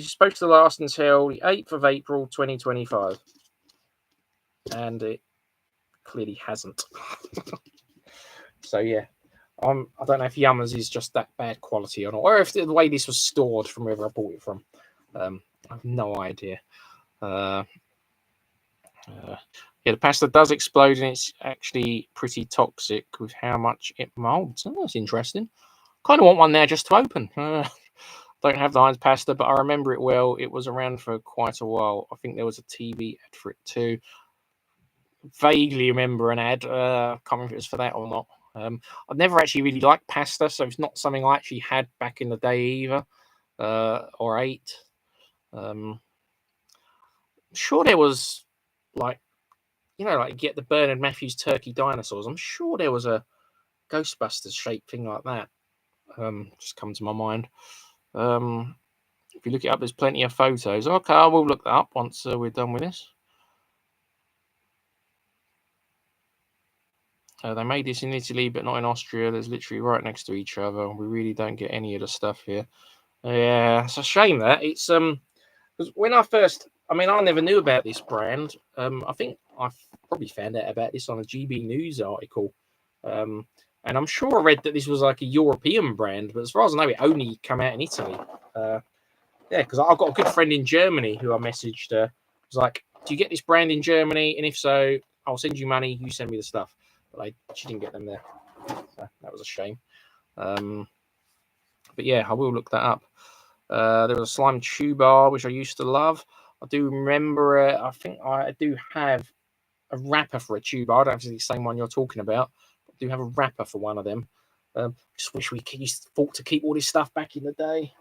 Speaker 1: is supposed to last until the 8th of April 2025. And it clearly hasn't. So yeah, I don't know if Yummers is just that bad quality or not, or if the way this was stored from wherever I bought it from. I have no idea. Yeah, the pasta does explode, and it's actually pretty toxic with how much it molds. Oh, that's interesting. Kind of want one there just to open. Don't have the Heinz pasta, but I remember it well. It was around for quite a while. I think there was a TV ad for it too. Vaguely remember an ad. Can't remember if it was for that or not. I've never actually really liked pasta, so it's not something I actually had back in the day either, or ate. I'm sure there was like get the Bernard Matthews turkey dinosaurs. I'm sure there was a Ghostbusters shaped thing like that. Just come to my mind. If you look it up, there's plenty of photos. Okay, I will look that up once we're done with this. They made this in Italy, but not in Austria. There's literally right next to each other. We really don't get any of the stuff here. Yeah, it's a shame that it's because when I never knew about this brand. I think I probably found out about this on a GB News article. And I'm sure I read that this was like a European brand, but as far as I know, it only came out in Italy. Yeah, because I've got a good friend in Germany who I messaged. Was like, "Do you get this brand in Germany? And if so, I'll send you money. You send me the stuff." But she didn't get them there. So that was a shame. But yeah, I will look that up. There was a slime chew bar, which I used to love. I do remember it. I think I do have a wrapper for a chew bar. I don't know if it's the same one you're talking about. I do have a wrapper for one of them. Just wish we thought to keep all this stuff back in the day.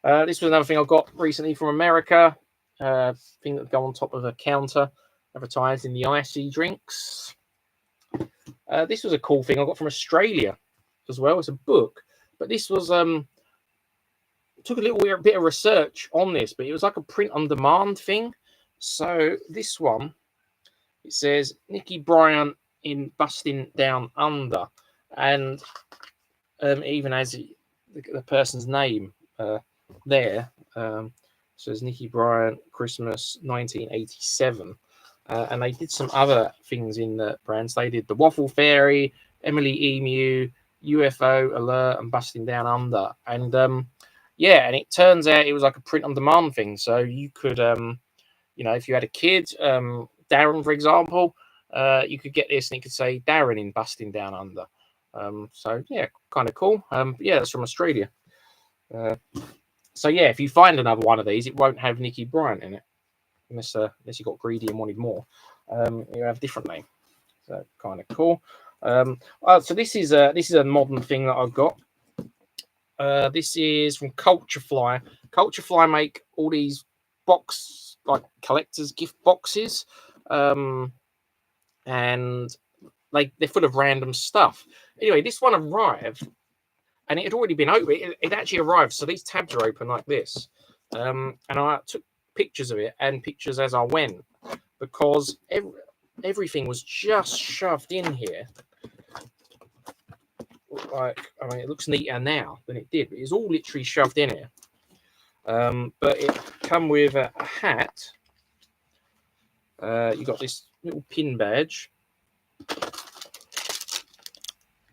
Speaker 1: This was another thing I got recently from America. Thing that would go on top of a counter, advertising the icy drinks. This was a cool thing I got from Australia as well. It's a book, but this was took a little bit of research on this, but it was like a print on demand thing. So this one, it says Nicky Bryant in Busting Down Under, and even as the person's name there says Nicky Bryant Christmas 1987. And they did some other things in the brands. They did the Waffle Fairy, Emily Emu, UFO Alert, and Busting Down Under. And yeah, and it turns out it was like a print on demand thing. So you could, if you had a kid, Darren, for example, you could get this and it could say Darren in Busting Down Under. So yeah, kind of cool. Yeah, that's from Australia. So yeah, if you find another one of these, it won't have Nicky Bryant in it, unless you got greedy and wanted more. You have a different name. So kind of cool. So this is a modern thing that I've got. This is from Culture Fly. Culture Fly make all these like collectors gift boxes, and they're full of random stuff. Anyway, this one arrived, and it had already been open. It actually arrived, so these tabs are open like this. And I took pictures of it and pictures as I went, because everything was just shoved in here. Like, I mean, it looks neater now than it did, but it's all literally shoved in here. But it come with a hat. You got this little pin badge,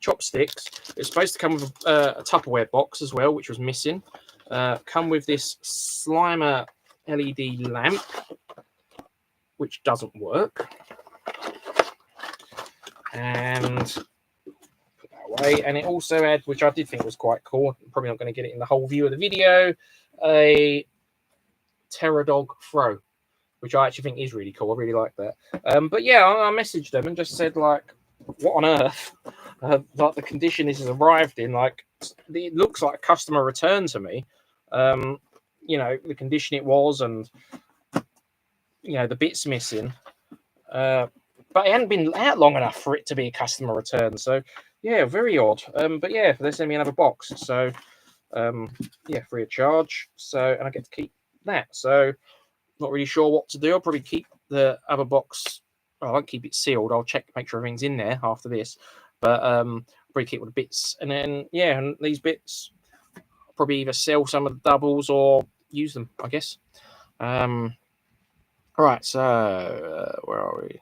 Speaker 1: chopsticks. It's supposed to come with a Tupperware box as well, which was missing. Come with this Slimer LED lamp, which doesn't work, and put that away. And it also had, which I did think was quite cool, I'm probably not going to get it in the whole view of the video, a Terror Dog throw, which I actually think is really cool. I really like that. But yeah, I messaged them and just said, like, what on earth? Like, the condition this has arrived in, like, it looks like a customer return to me. You know, the condition it was, and you know, the bits missing. But it hadn't been out long enough for it to be a customer return. So yeah, very odd. But yeah, they sent me another box. So yeah, free of charge. So, and I get to keep that. So not really sure what to do. I'll probably keep the other box. Well, I won't keep it sealed. I'll check, make sure everything's in there after this. But probably keep all the bits. And then yeah, and these bits I'll probably either sell some of the doubles or use them, I guess. All right, so where are we?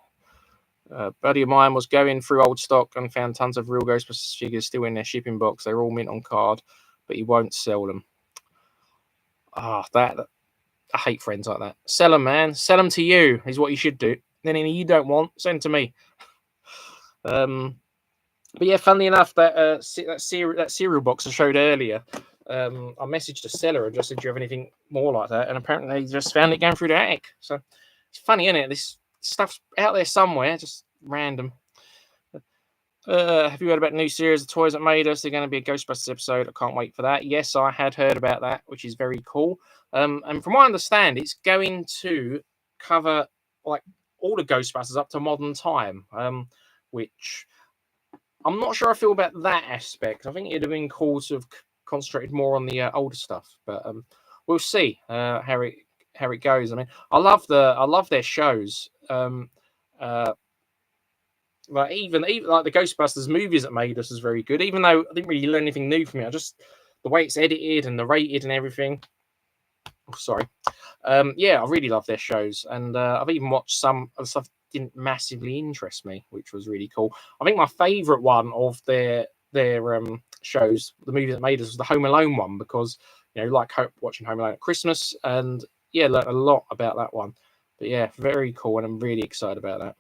Speaker 1: A buddy of mine was going through old stock and found tons of real Ghostbusters figures still in their shipping box. They're all mint on card, but he won't sell them. That I hate friends like that. Sell them, man. Sell them to you is what you should do. Then any you don't want, send to me. But yeah, funnily enough, that cereal box I showed earlier, I messaged the seller and just said, "Do you have anything more like that?" And apparently they just found it going through the attic. So it's funny, isn't it? This stuff's out there somewhere, just random. Have you heard about the new series of Toys That Made Us? They're going to be a Ghostbusters episode. I can't wait for that. Yes, I had heard about that, which is very cool. And from what I understand, it's going to cover like all the Ghostbusters up to modern time, which I'm not sure I feel about that aspect. I think it'd have been cool to have concentrated more on the older stuff, but we'll see how it goes. I mean, I love their shows. Like even like the Ghostbusters movies that made us is very good. Even though I didn't really learn anything new from it, I just the way it's edited and narrated and everything. Oh, sorry. Yeah, I really love their shows, and I've even watched some of the stuff that didn't massively interest me, which was really cool. I think my favourite one of their shows, the movie that made us, was the Home Alone one, because you know, like watching Home Alone at Christmas, and yeah, learned a lot about that one. But yeah, very cool, and I'm really excited about that.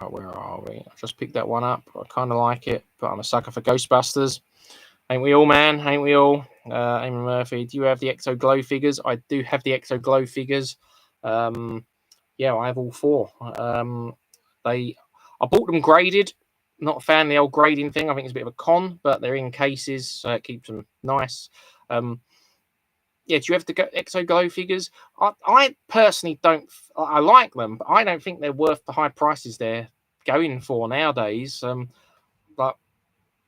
Speaker 1: Where are we? I just picked that one up. I kind of like it, but I'm a sucker for Ghostbusters. Ain't we all, man? Ain't we all? Amy Murphy, do you have the Exo Glow figures? I do have the Exo Glow figures. Yeah, I have all four. I bought them graded. Not a fan of the old grading thing. I think it's a bit of a con, but they're in cases, so it keeps them nice. Yeah, do you have the Exo Glow figures? I personally don't. I like them, but I don't think they're worth the high prices they're going for nowadays. But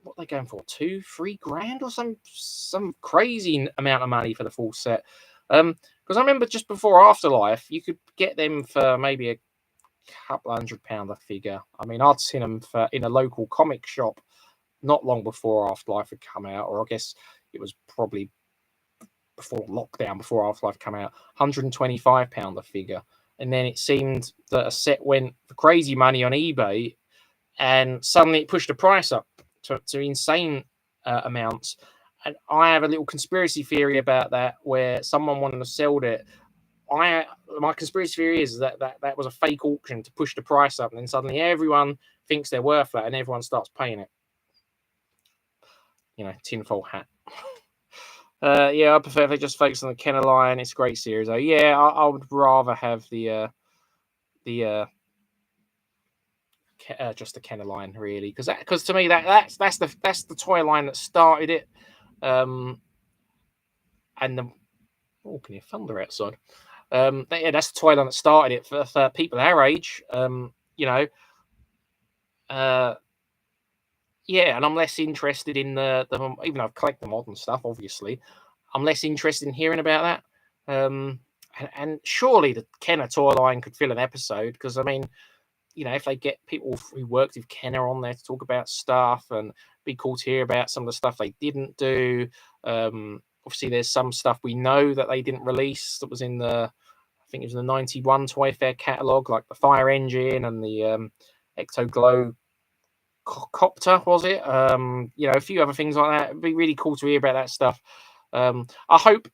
Speaker 1: what are they going for? 2-3 grand or some crazy amount of money for the full set. Because I remember just before Afterlife, you could get them for maybe a couple £100 a figure. I mean, I'd seen them in a local comic shop not long before Afterlife had come out, or I guess it was probably before lockdown, before Afterlife come out, £125 a figure. And then it seemed that a set went for crazy money on eBay, and suddenly it pushed the price up to insane amounts. And I have a little conspiracy theory about that, where someone wanted to sell it. my conspiracy theory is that was a fake auction to push the price up, and then suddenly everyone thinks they're worth that, and everyone starts paying it. Tinfoil hat. Yeah, I prefer if they just focus on the Kenner line. It's a great series, though. Yeah, I would rather have the just the Kenner line, really, because to me that's the toy line that started it. And the can you thunder outside? Yeah, that's the toy line that started it for people our age. Yeah, and I'm less interested in the even though I've collected the modern stuff, obviously, I'm less interested in hearing about that. And surely the Kenner toy line could fill an episode, because I mean, if they get people who worked with Kenner on there to talk about stuff, and be cool to hear about some of the stuff they didn't do. Obviously, there's some stuff we know that they didn't release that was in I think it was the 91 Toy Fair catalogue, like the fire engine and the Ecto Glow copter, was it? A few other things like that. It'd be really cool to hear about that stuff. I hope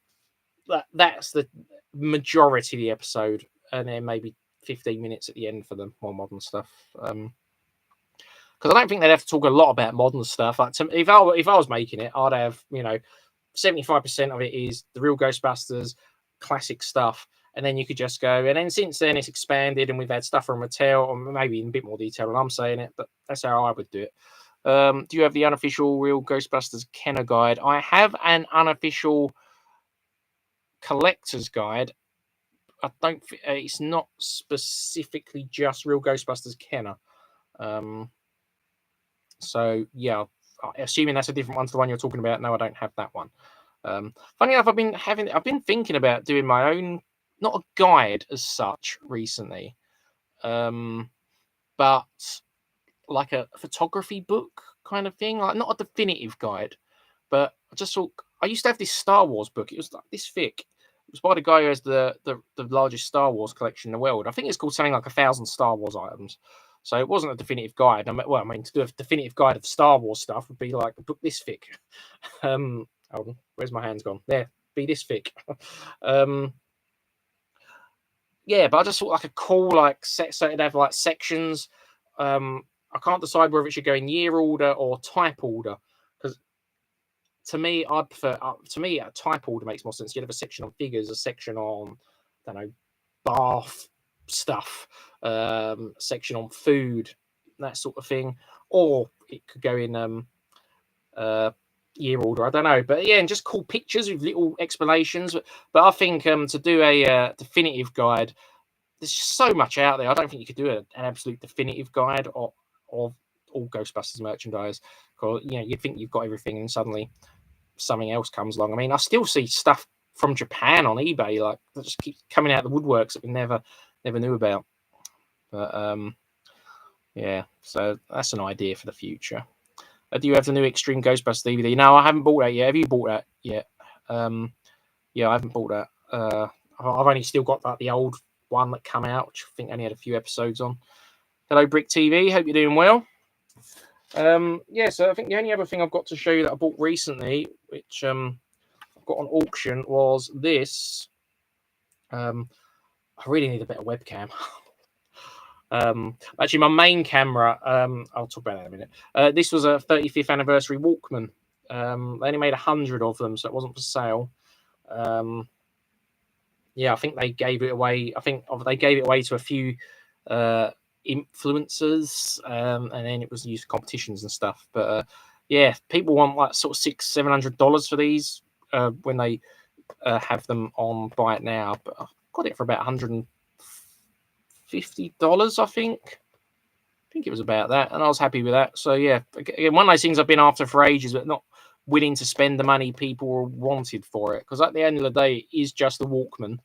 Speaker 1: that's the majority of the episode, and then maybe 15 minutes at the end for the more modern stuff. Because I don't think they'd have to talk a lot about modern stuff. Like, if I was making it, I'd have 75% of it is the real Ghostbusters classic stuff, and then you could just go. And then since then, it's expanded, and we've had stuff from Mattel, or maybe in a bit more detail than I'm saying it. But that's how I would do it. Do you have the unofficial Real Ghostbusters Kenner guide? I have an unofficial collector's guide. I don't. It's not specifically just Real Ghostbusters Kenner. So yeah, assuming that's a different one to the one you're talking about. No, I don't have that one. Funny enough, I've been thinking about doing my own, not a guide as such recently, but like a photography book kind of thing, like not a definitive guide, but I just thought I used to have this Star Wars book. It was like this thick. It was by the guy who has the largest Star Wars collection in the world. I think it's called something like 1,000 Star Wars items. So it wasn't a definitive guide. Well, I mean, to do a definitive guide of Star Wars stuff would be like a book this thick. Hold on, where's my hands gone? There, be this thick. Yeah, but I just thought like a cool set, so it'd have like sections. I can't decide whether it should go in year order or type order, because to me, I'd prefer. To me, a type order makes more sense. You'd have a section on figures, a section on, I don't know, bath stuff, section on food, that sort of thing, or it could go in year order. I don't know, but yeah, and just cool pictures with little explanations. But I think to do a definitive guide, there's just so much out there. I don't think you could do an absolute definitive guide of all Ghostbusters merchandise. Because you'd think you've got everything, and suddenly something else comes along. I mean, I still see stuff from Japan on eBay like that just keeps coming out of the woodworks that we never knew about. But yeah, so that's an idea for the future. Do you have the new Extreme Ghostbusters DVD? No, I haven't bought that yet. Have you bought that yet? Yeah, I haven't bought that. I've only still got the old one that came out, which I think only had a few episodes on. Hello, Brick TV. Hope you're doing well. Yeah, so I think the only other thing I've got to show you that I bought recently, which I've got on auction, was this. I really need a better webcam. Actually, my main camera, I'll talk about that in a minute. This was a 35th anniversary Walkman. They only made 100 of them, so it wasn't for sale. Yeah, I think they gave it away. I think they gave it away to a few influencers, and then it was used for competitions and stuff. But yeah, people want like sort of $600-700 for these when they have them on Buy It Now. But I got it for about $150, I think. I think it was about that, and I was happy with that. So yeah, again, one of those things I've been after for ages, but not willing to spend the money people wanted for it, because at the end of the day, it is just a Walkman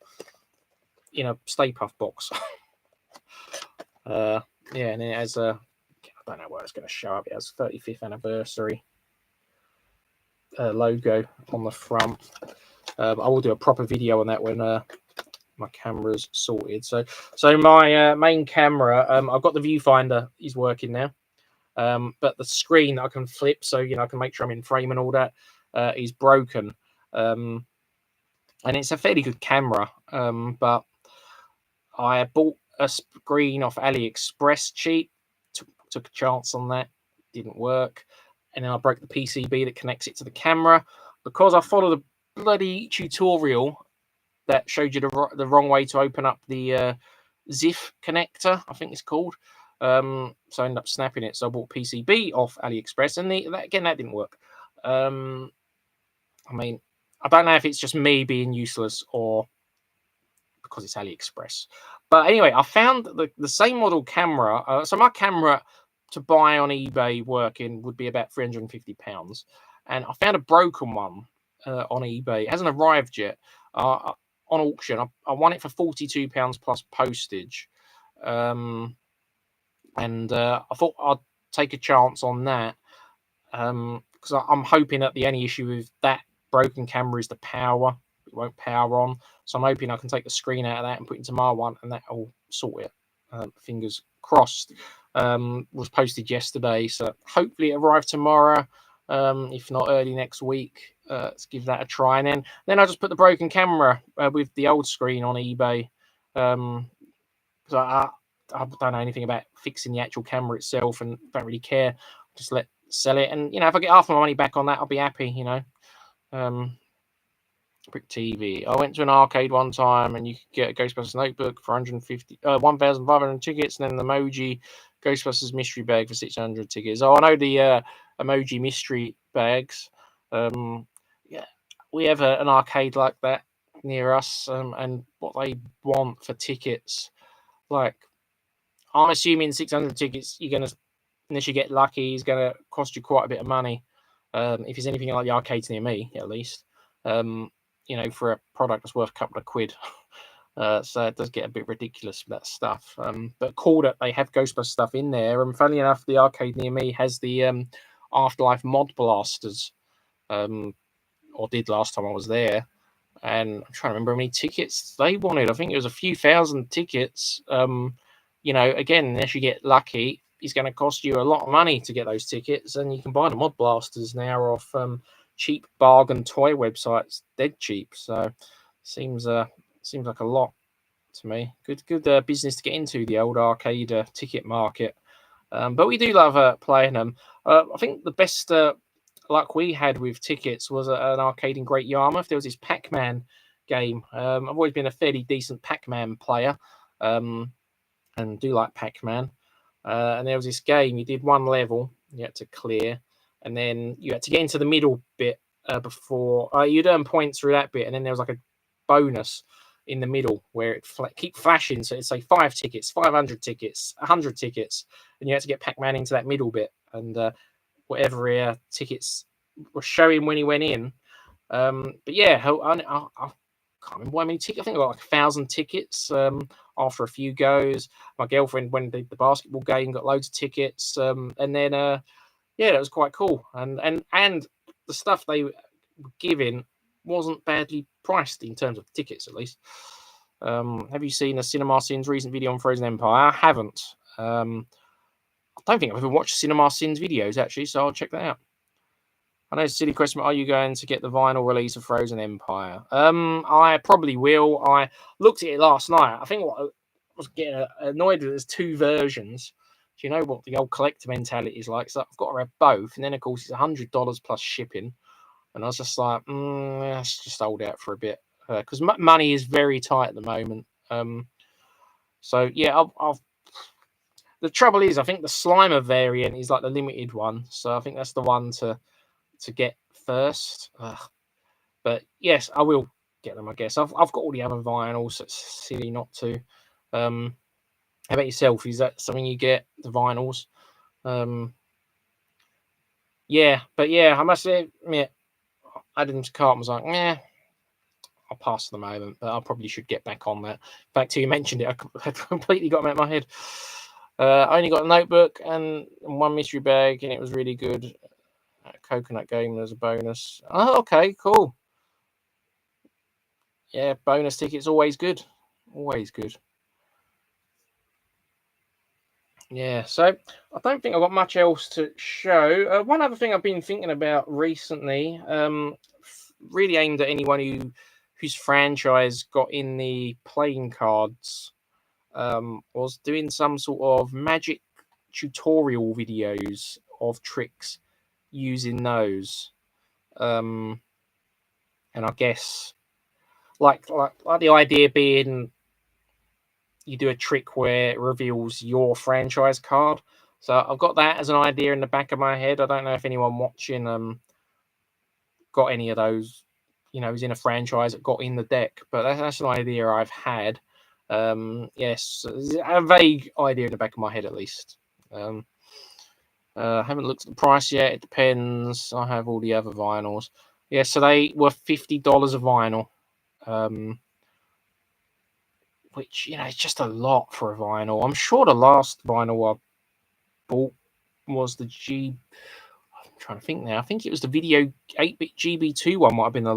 Speaker 1: in a Stay Puft box. Yeah, and it has I don't know where it's going to show up. It has 35th anniversary logo on the front. I will do a proper video on that when my camera's sorted. So my main camera, I've got the viewfinder is working now, but the screen I can flip, so I can make sure I'm in frame and all that, is broken. And it's a fairly good camera, but I bought a screen off AliExpress cheap. Took a chance on that, didn't work, and then I broke the PCB that connects it to the camera because I followed a bloody tutorial that showed you the wrong way to open up the ZIF connector, I think it's called. So I ended up snapping it. So I bought PCB off AliExpress, and that didn't work. I mean, I don't know if it's just me being useless or because it's AliExpress. But anyway, I found the same model camera. So my camera to buy on eBay working would be about £350, and I found a broken one on eBay. It hasn't arrived yet. On auction, I won it for £42 plus postage, and I thought I'd take a chance on that because I'm hoping that the only issue with that broken camera is the power. It won't power on, so I'm hoping I can take the screen out of that and put it into my one, and that'll sort it. Fingers crossed. Was posted yesterday, so hopefully it arrived tomorrow. If not early next week. Let's give that a try, and then I just put the broken camera with the old screen on eBay. Because I don't know anything about fixing the actual camera itself, and don't really care. Just sell it, and if I get half my money back on that, I'll be happy. Brick TV. I went to an arcade one time, and you could get a Ghostbusters notebook for 1,500 tickets, and then the emoji Ghostbusters mystery bag for 600 tickets. Oh, I know the emoji mystery bags. Yeah, we have an arcade like that near us, and what they want for tickets, like I'm assuming 600 tickets, you're gonna, unless you get lucky, is gonna cost you quite a bit of money. If it's anything like the arcades near me, at least. For a product that's worth a couple of quid. So it does get a bit ridiculous, that stuff. But cool that they have Ghostbusters stuff in there. And funny enough, the arcade near me has the Afterlife mod blasters, or did last time I was there. And I'm trying to remember how many tickets they wanted. I think it was a few thousand tickets. Again, unless you get lucky, it's going to cost you a lot of money to get those tickets. And you can buy the mod blasters now off cheap bargain toy websites, dead cheap. So seems like a lot to me. Good business to get into, the old arcade ticket market. But we do love playing them. I think the best luck we had with tickets was an arcade in Great Yarmouth. There was this Pac-Man game. I've always been a fairly decent Pac-Man player, and do like Pac-Man. And there was this game. You did one level, you had to clear, and then you had to get into the middle bit before you'd earn points through that bit, and then there was like a bonus in the middle where it keep flashing. So it'd say 5 tickets, 500 tickets, 100 tickets, and you had to get Pac-Man into that middle bit, and whatever tickets were showing when he went in. But yeah, I can't remember how many tickets. I think I got like 1,000 tickets after a few goes. My girlfriend went and did the basketball game, got loads of tickets, and then that was quite cool. And the stuff they were giving wasn't badly priced in terms of tickets, at least. Have you seen the Cinema Sins recent video on Frozen Empire? I haven't. I don't think I've ever watched Cinema Sins videos, actually, so I'll check that out. I know it's a silly question, but are you going to get the vinyl release of Frozen Empire? I probably will. I looked at it last night. I think what I was getting annoyed with, there's 2 versions. Do you know what the old collector mentality is like? So I've got to have both, and then of course it's $100 plus shipping. And I was just like, let's just hold out for a bit, because money is very tight at the moment. So yeah, the trouble is, I think the Slimer variant is like the limited one, so I think that's the one to get first. But yes, I will get them, I guess. I've got all the other vinyls, so it's silly not to. How about yourself? Is that something you get, the vinyls? Yeah, but yeah, I must admit, added them to cart and was like, I'll pass for the moment, but I probably should get back on that. In fact, you mentioned it, I had completely got them out of my head. I only got a notebook and 1 mystery bag, and it was really good. Coconut game as a bonus. Oh, okay, cool. Yeah, bonus tickets always good. Always good. Yeah, so I don't think I've got much else to show. One other thing I've been thinking about recently, really aimed at anyone whose franchise got in the playing cards was doing some sort of magic tutorial videos of tricks using those. And I guess like the idea being you do a trick where it reveals your franchise card. So I've got that as an idea in the back of my head. I don't know if anyone watching got any of those, who's in a franchise that got in the deck, but that's an idea I've had. Yes, a vague idea in the back of my head at least. Haven't looked at the price yet. It depends. I have all the other vinyls. Yeah, so they were $50 a vinyl, which it's just a lot for a vinyl. I'm sure the last vinyl I bought was the G. I'm trying to think now. I think it was the video 8-bit GB2 one. Might have been the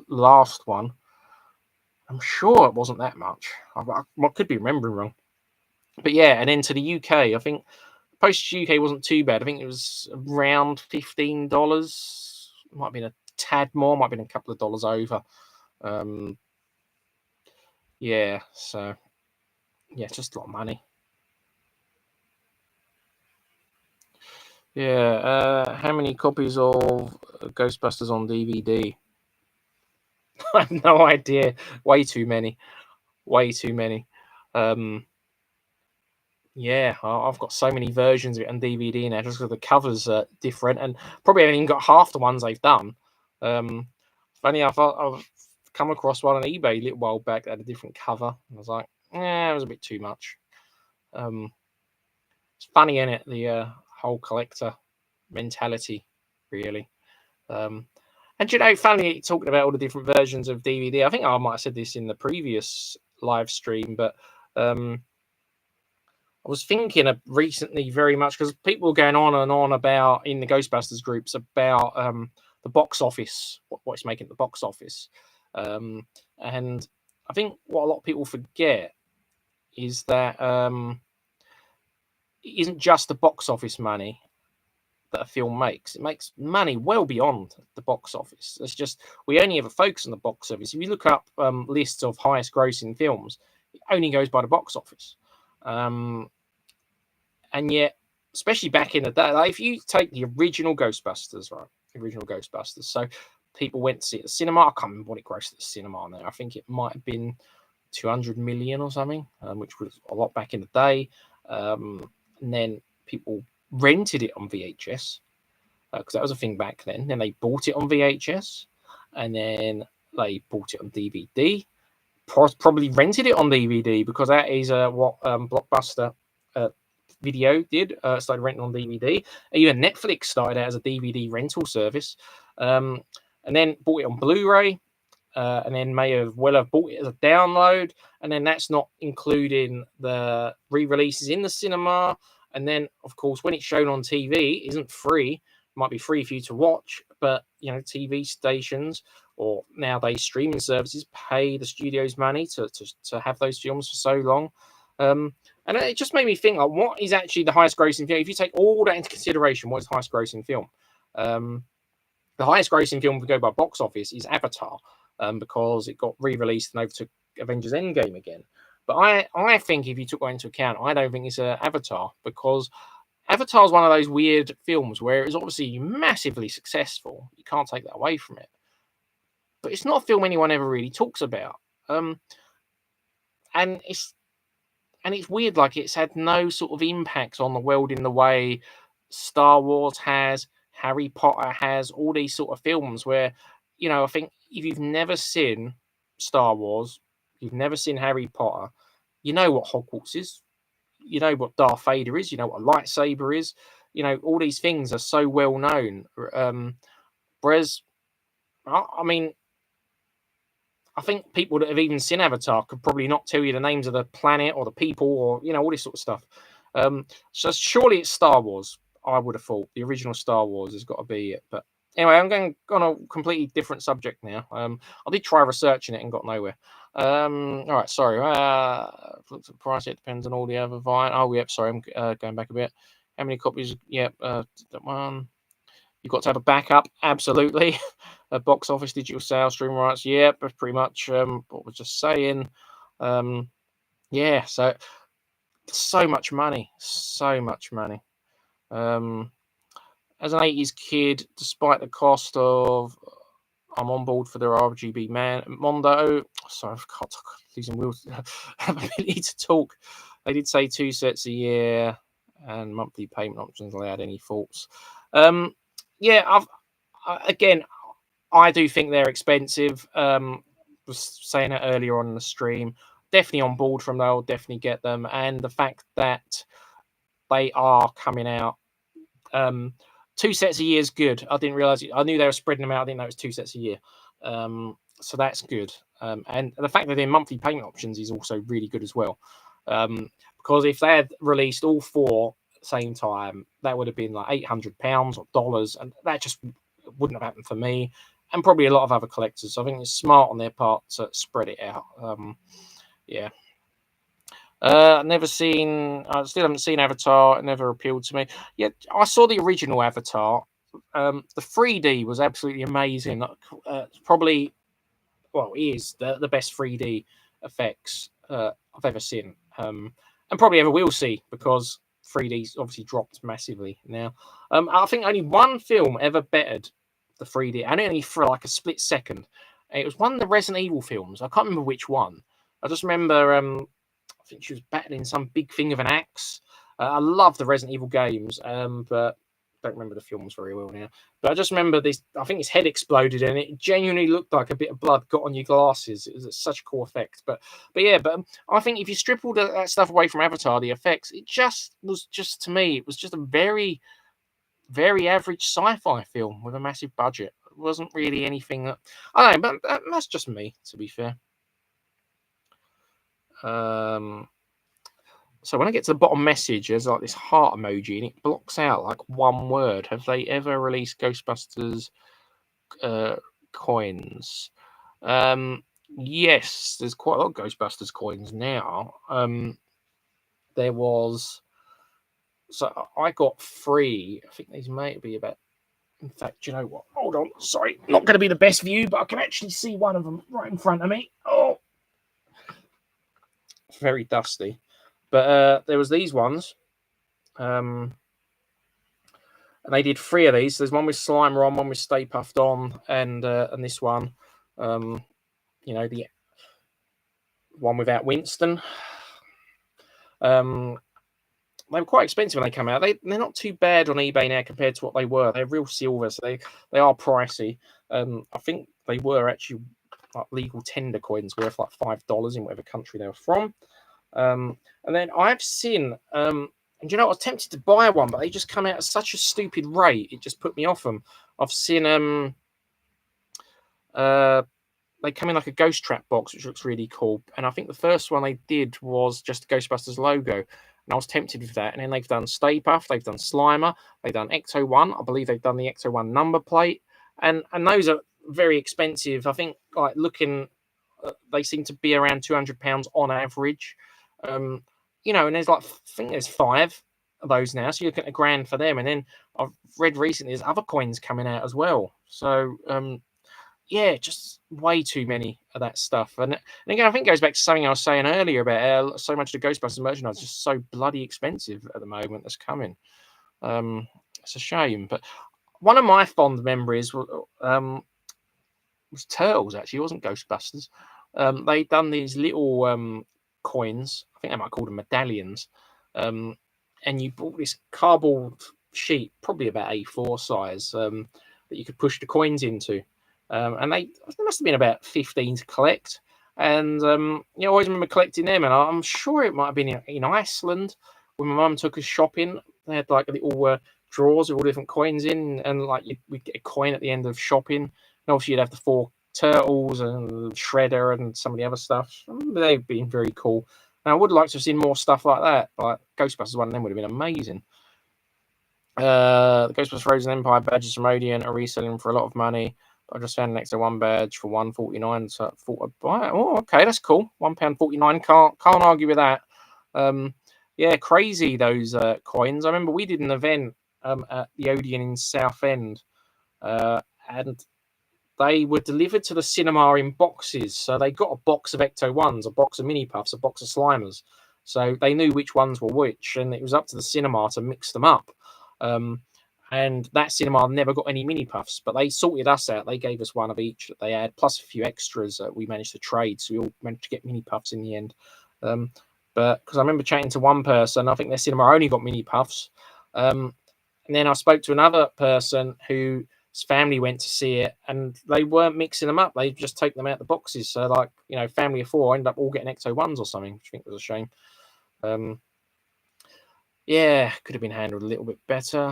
Speaker 1: last one. I'm sure it wasn't that much. I could be remembering wrong. But yeah, and then to the UK, I think post UK wasn't too bad. I think it was around $15. Might have been a tad more. Might have been a couple of dollars over. Yeah. So yeah, just a lot of money. Yeah. How many copies of Ghostbusters on DVD? I have no idea. Way too many. Way too many. Yeah, I've got so many versions of it on DVD now just because the covers are different, and probably haven't even got half the ones they've done. Funny enough, I've come across one on eBay a little while back that had a different cover. I was like, it was a bit too much. It's funny, isn't it? The whole collector mentality, really. And funny talking about all the different versions of DVD. I think I might have said this in the previous live stream, but I was thinking of recently very much because people were going on and on about in the Ghostbusters groups about the box office, what it's making at the box office. And I think what a lot of people forget is that it isn't just the box office money that a film makes. It makes money well beyond the box office. It's just we only ever focus on the box office. If you look up lists of highest grossing films, it only goes by the box office. And yet, especially back in the day, like if you take the original Ghostbusters, right? The original Ghostbusters. So people went to see it at the cinema. I can't remember what it grossed at the cinema now. I think it might have been 200 million or something, which was a lot back in the day. And then people rented it on VHS because that was a thing back then. Then they bought it on VHS, and then they bought it on DVD. Probably rented it on DVD because that is what Blockbuster Video did. Started renting on DVD. Even Netflix started out as a DVD rental service, and then bought it on Blu-ray, and then may have bought it as a download. And then that's not including the re-releases in the cinema. And then, of course, when it's shown on TV, it isn't free. It might be free for you to watch, but TV stations or nowadays streaming services pay the studios money to have those films for so long. And it just made me think, like, what is actually the highest grossing film? If you take all that into consideration, what is the highest grossing film? The highest grossing film, if we go by box office, is Avatar, because it got re-released and overtook Avengers Endgame again. But I think if you took that into account, I don't think it's Avatar, because Avatar is one of those weird films where it was obviously massively successful. You can't take that away from it. But it's not a film anyone ever really talks about. And it's weird, like it's had no sort of impact on the world in the way Star Wars has, Harry Potter has, all these sort of films where, I think if you've never seen Star Wars, you've never seen Harry Potter, you know what Hogwarts is, you know what Darth Vader is, you know what a lightsaber is, all these things are so well known. Whereas, I mean, I think people that have even seen Avatar could probably not tell you the names of the planet or the people or, all this sort of stuff. So surely it's Star Wars, I would have thought. The original Star Wars has got to be it. But anyway, I'm going on a completely different subject now. I did try researching it and got nowhere. All right, sorry. Looked at the price. It depends on all the other vine. Oh, yep, sorry. I'm going back a bit. How many copies? Yep, that one. You've got to have a backup, absolutely. A box office, digital sales, stream rights, yeah, but pretty much what I was just saying. Yeah, so much money, so much money. Um, as an 80s kid, despite the cost of, I'm on board for their RGB man Mondo. Sorry, I've got losing wheels ability to talk. They did say 2 sets a year and monthly payment options allowed any faults. Um, yeah, again, I do think they're expensive. Was saying it earlier on in the stream. Definitely on board from them. I'll definitely get them, and the fact that they are coming out. Um, 2 sets a year is good. I didn't realize it. I knew they were spreading them out. I didn't know it was 2 sets a year. So that's good. And the fact that they're monthly payment options is also really good as well. Because if they had released all four at the same time, that would have been like £800 or dollars, and that just wouldn't have happened for me, and probably a lot of other collectors. So I think it's smart on their part to spread it out. Yeah. Never seen. I still haven't seen Avatar. It never appealed to me. Yeah, I saw the original Avatar. The 3D was absolutely amazing. Probably, well, is the best 3D effects I've ever seen, and probably ever will see because 3D's obviously dropped massively now. I think only one film ever bettered the 3D, and only for like a split second. It was one of the Resident Evil films. I can't remember which one. I just remember I think she was battling some big thing of an axe. I love the Resident Evil games, but don't remember the films very well now. But I just remember this. I think his head exploded, and it genuinely looked like a bit of blood got on your glasses. It was such a cool effect. But yeah, I think if you strip all that stuff away from Avatar, the effects, it just was just to me, it was just a very very average sci-fi film with a massive budget. It wasn't really anything that I don't know, but that's just me, to be fair. Um, So when I get to the bottom message, there's like this heart emoji, and it blocks out like one word. Have they ever released Ghostbusters uh, coins? Um, yes, there's quite a lot of Ghostbusters coins now. There was, so I got three. I think these may be about. In fact, you know what? Hold on. Sorry, not going to be the best view, but I can actually see one of them right in front of me. Oh, it's very dusty. But there was these ones. Um, and they did three of these. There's one with Slimer on, one with Stay Puffed on, and this one, um, the one without Winston. Um, they were quite expensive when they come out. They're not too bad on eBay now compared to what they were. They're real silver, so they are pricey. I think they were actually like legal tender coins worth like $5 in whatever country they were from. And then I've seen, and I was tempted to buy one, but they just come out at such a stupid rate. It just put me off them. I've seen uh, they come in like a ghost trap box, which looks really cool. And I think the first one they did was just the Ghostbusters logo, and I was tempted with that. And then they've done Stay Puft, they've done Slimer, they've done Ecto One. I believe they've done the Ecto One number plate, and those are very expensive. I think like looking, they seem to be around £200 on average. Um, and there's like I think there's five of those now, so you're looking at £1,000 for them. And then I've read recently there's other coins coming out as well. So yeah, just way too many of that stuff. And again, I think it goes back to something I was saying earlier about so much of the Ghostbusters merchandise is just so bloody expensive at the moment that's coming. It's a shame. But one of my fond memories was Turtles, actually. It wasn't Ghostbusters. They'd done these little coins. I think they might call them medallions. And you bought this cardboard sheet, probably about A4 size, that you could push the coins into. And there must have been about 15 to collect. And I always remember collecting them. And I'm sure it might have been in Iceland when my mum took us shopping. They had like little drawers with all different coins in, and like we'd get a coin at the end of shopping. And obviously, you'd have the four turtles and Shredder and some of the other stuff. They've been very cool. And I would like to have seen more stuff like that. Like Ghostbusters one of them would have been amazing. The Ghostbusters Frozen Empire badges from Odeon are reselling for a lot of money. I just found an extra one badge for £1.49, so I thought I'd buy it. Oh, okay, that's cool. £1.49. Can't argue with that. Yeah, crazy those coins. I remember we did an event at the Odeon in Southend, and they were delivered to the cinema in boxes. So they got a box of Ecto-1s, a box of Mini Puffs, a box of Slimers. So they knew which ones were which, and it was up to the cinema to mix them up. And that cinema never got any Mini Puffs, but they sorted us out. They gave us one of each that they had, plus a few extras that we managed to trade. So we all managed to get Mini Puffs in the end. But because I remember chatting to one person, I think their cinema only got Mini Puffs. And then I spoke to another person whose family went to see it, and they weren't mixing them up. They just take them out the boxes. So, like, family of four ended up all getting Ecto-1s or something, which I think was a shame. Yeah, could have been handled a little bit better.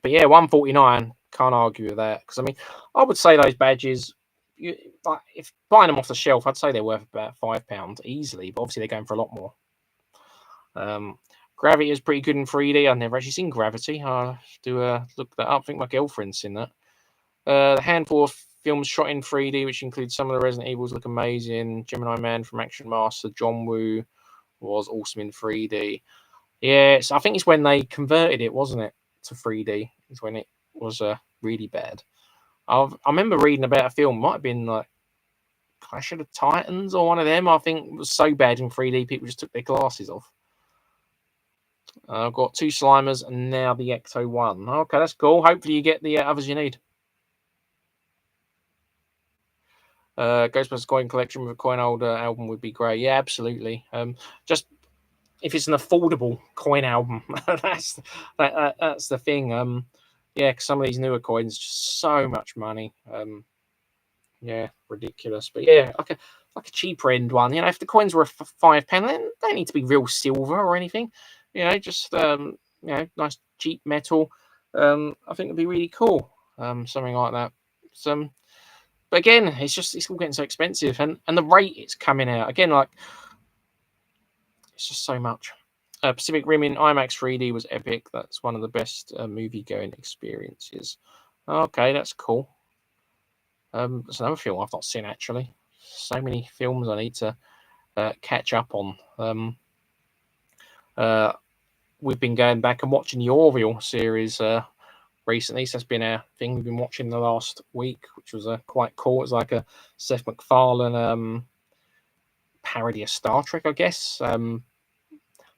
Speaker 1: But yeah, 149, can't argue with that. Because, I mean, I would say those badges, if buying them off the shelf, I'd say they're worth about £5 easily. But obviously, they're going for a lot more. Gravity is pretty good in 3D. I've never actually seen Gravity. I'll have to look that up. I think my girlfriend's seen that. The handful of films shot in 3D, which includes some of the Resident Evils, look amazing. Gemini Man from Action Master, John Woo was awesome in 3D. Yeah, I think it's when they converted it, wasn't it, to 3D? It's when it was really bad. I remember reading about a film, might have been like Clash of the Titans or one of them. I think it was so bad in 3D, people just took their glasses off. I've got 2 Slimers and now the Ecto-1. Okay, that's cool. Hopefully you get the others you need. Ghostbusters coin collection with a coin holder album would be great. Yeah, absolutely. Just if it's an affordable coin album, that's the thing. Yeah, cause some of these newer coins just so much money. Yeah, ridiculous. But yeah, like a cheaper end one. If the coins were £5, then they don't need to be real silver or anything. Just nice cheap metal. I think it'd be really cool. Something like that. But again, it's all getting so expensive, and the rate it's coming out again, like it's just so much. Pacific Rim in IMAX 3D was epic. That's one of the best movie going experiences. Okay, that's cool. That's another film I've not seen actually. So many films I need to catch up on. We've been going back and watching the Orville series recently. So that's been a thing we've been watching the last week, which was quite cool. It's like a Seth MacFarlane parody of Star Trek, I guess. I'm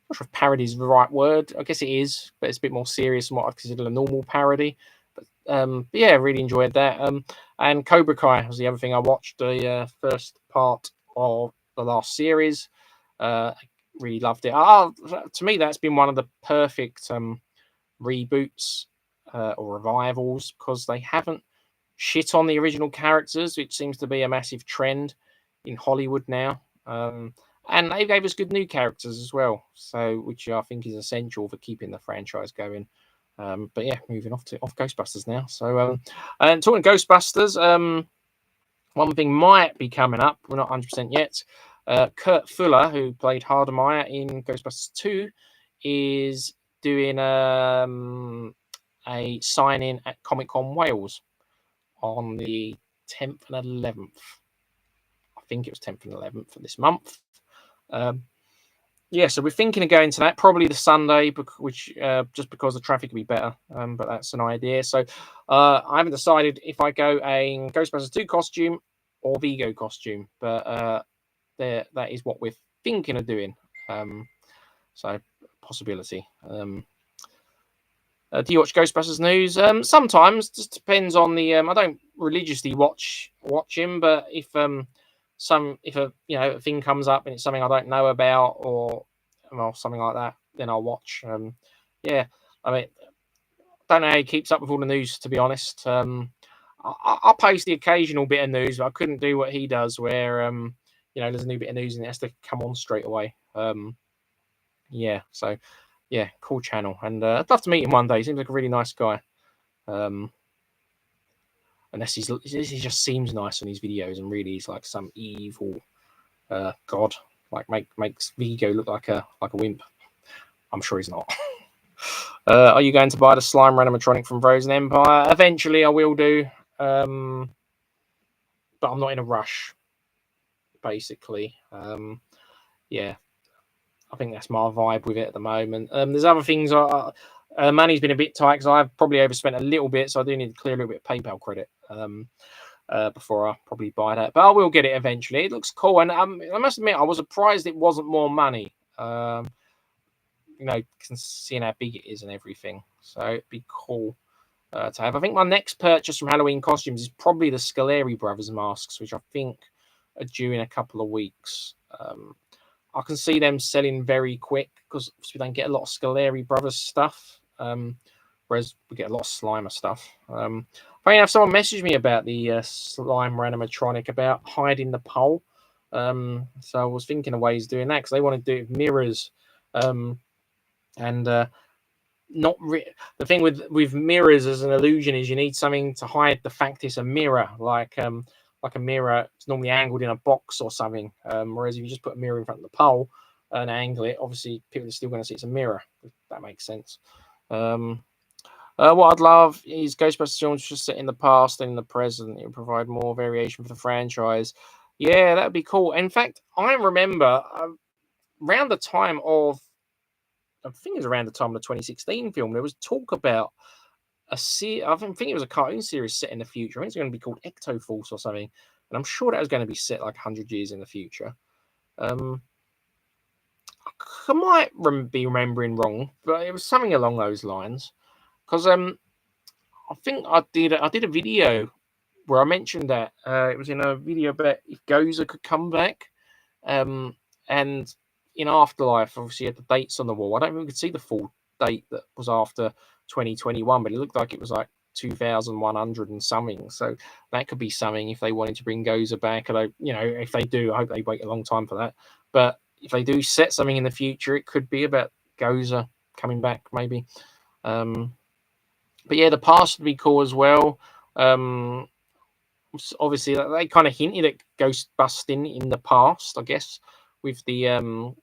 Speaker 1: not sure if parody is the right word. I guess it is, but it's a bit more serious than what I'd consider a normal parody. But yeah, really enjoyed that. And Cobra Kai was the other thing I watched. The first part of the last series. Really loved it. To me, that's been one of the perfect reboots or revivals, because they haven't shit on the original characters, which seems to be a massive trend in Hollywood now. And they gave us good new characters as well, so which I think is essential for keeping the franchise going. But yeah, moving off Ghostbusters now. So and talking Ghostbusters, one thing might be coming up. We're not 100% yet. Kurt Fuller, who played Hardemeyer in Ghostbusters 2, is doing a sign-in at Comic-Con Wales on the 10th and 11th. I think it was 10th and 11th for this month. Yeah, so we're thinking of going to that, probably the Sunday, which just because the traffic will be better. But that's an idea. So I haven't decided if I go a Ghostbusters 2 costume or Vigo costume, but that is what we're thinking of doing. So possibility. Do you watch Ghostbusters news? Sometimes, just depends on the. I don't religiously watch him, but if a thing comes up and it's something I don't know about, or something like that, then I'll watch. Yeah, I mean, don't know how he keeps up with all the news, to be honest. I'll post the occasional bit of news, but I couldn't do what he does, where there's a new bit of news and it has to come on straight away. Yeah, so yeah, cool channel, and I'd love to meet him one day. He seems like a really nice guy. Unless he just seems nice on his videos, and really he's like some evil god, like makes Vigo look like a wimp. I'm sure he's not. Are you going to buy the slime animatronic from Frozen Empire? Eventually, I will do, but I'm not in a rush. Basically, yeah, I think that's my vibe with it at the moment. There's other things Money's been a bit tight because I've probably overspent a little bit, so I do need to clear a little bit of PayPal credit before I probably buy that. But I will get it eventually. It looks cool, and I must admit I was surprised it wasn't more money. Seeing how big it is and everything, so it'd be cool to have. I think my next purchase from Halloween costumes is probably the Scoleri Brothers masks, which I think are due in a couple of weeks. I can see them selling very quick because we don't get a lot of Scoleri Brothers stuff, whereas we get a lot of Slimer stuff. Funny enough, someone messaged me about the Slimer animatronic about hiding the pole. So I was thinking of ways doing that because they want to do it with mirrors. Not the thing with mirrors as an illusion is you need something to hide the fact it's a mirror, like a mirror. It's normally angled in a box or something. Whereas if you just put a mirror in front of the pole and angle it, obviously people are still going to see it's a mirror. If that makes sense. What I'd love is Ghostbusters films just set in the past and in the present. It would provide more variation for the franchise. Yeah, that would be cool. In fact, I remember around the time of, I think it was around the time of the 2016 film, there was talk about I think it was a cartoon series set in the future. I think it's going to be called Ecto Force or something. And I'm sure that was going to be set like 100 years in the future. I might be remembering wrong, but it was something along those lines. Because I think I did a video where I mentioned that it was in a video about if Gozer could come back. And in Afterlife, obviously, had the dates on the wall. I don't think we could see the full date that was after 2021, but it looked like it was like 2100 and something. So that could be something if they wanted to bring Gozer back. Although, if they do, I hope they wait a long time for that. But if they do set something in the future, it could be about Gozer coming back, maybe. But yeah, the past would be cool as well. Obviously, they kind of hinted at ghost busting in the past, I guess, with the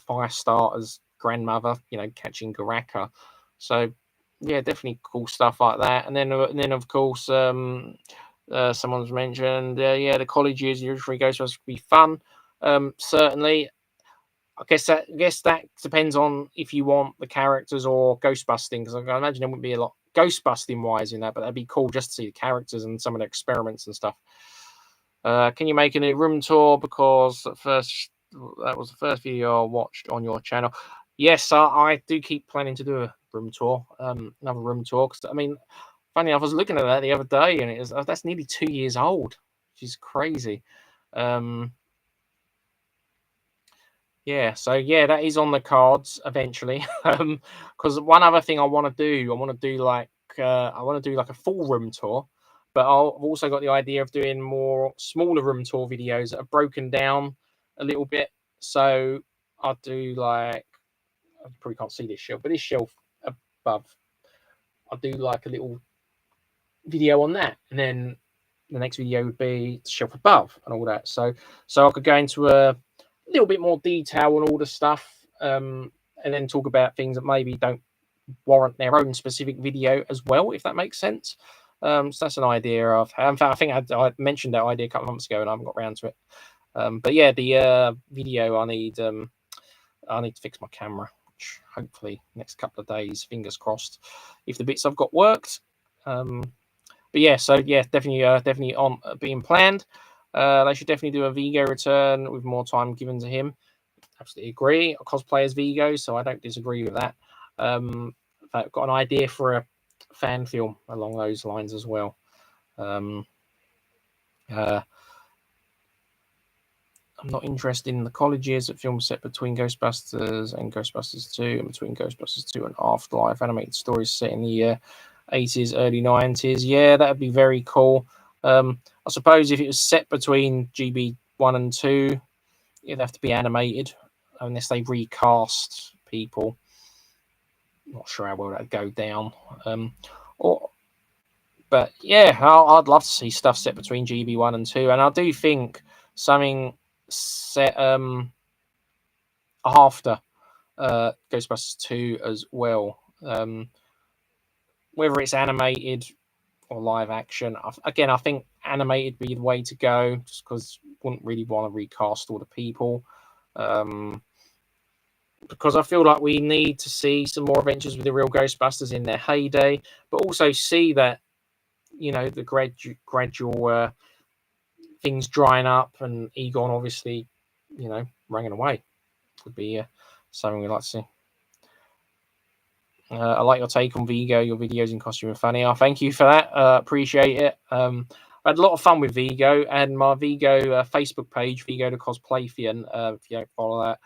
Speaker 1: Firestarter's grandmother, catching Garaka. So yeah, definitely cool stuff like that. And then of course, someone's mentioned, the college years, usually Ghostbusters would be fun. Certainly, I guess that depends on if you want the characters or ghostbusting, because I imagine there wouldn't be a lot ghostbusting wise in that, but that'd be cool just to see the characters and some of the experiments and stuff. Can you make a new room tour? Because that was the first video I watched on your channel. Yes, I do keep planning to do a room tour, another room tour. Because funny enough, I was looking at that the other day, and that's nearly 2 years old, which is crazy. Yeah, so yeah, that is on the cards eventually. Because one other thing I want to do like a full room tour, but I've also got the idea of doing more smaller room tour videos that are broken down a little bit. So I'll do like, I probably can't see this shelf, but this shelf above, I'll do like a little video on that, and then the next video would be the shelf above and all that. So I could go into a little bit more detail on all the stuff, and then talk about things that maybe don't warrant their own specific video as well, if that makes sense. So that's an idea I've had. In fact, I think I mentioned that idea a couple of months ago and I haven't got around to it. But yeah, the video I need to fix my camera, which hopefully next couple of days, fingers crossed, if the bits I've got worked. But yeah, so yeah, definitely on being planned. They should definitely do a Vigo return with more time given to him. Absolutely agree. I cosplay as Vigo, so I don't disagree with that. I've got an idea for a fan film along those lines as well. I'm not interested in the college years that films set between Ghostbusters and Ghostbusters 2 and between Ghostbusters 2 and Afterlife. Animated stories set in the 80s, early 90s. Yeah, that would be very cool. I suppose if it was set between GB 1 and 2, it'd have to be animated unless they recast people. Not sure how well that'd go down. But yeah, I'd love to see stuff set between GB 1 and 2, and I do think something set after Ghostbusters 2 as well. Whether it's animated or live action, again, I think animated would be the way to go, just because wouldn't really want to recast all the people. because I feel like we need to see some more adventures with the real Ghostbusters in their heyday, but also see that, you know, the gradual things drying up and Egon obviously, you know, running away would be something we'd like to see. I like your take on Vigo. Your videos in costume are funny. Oh, thank you for that. Appreciate it. I had a lot of fun with Vigo, and my Vigo Facebook page, Vigo the Cosplayfian. If you don't follow that,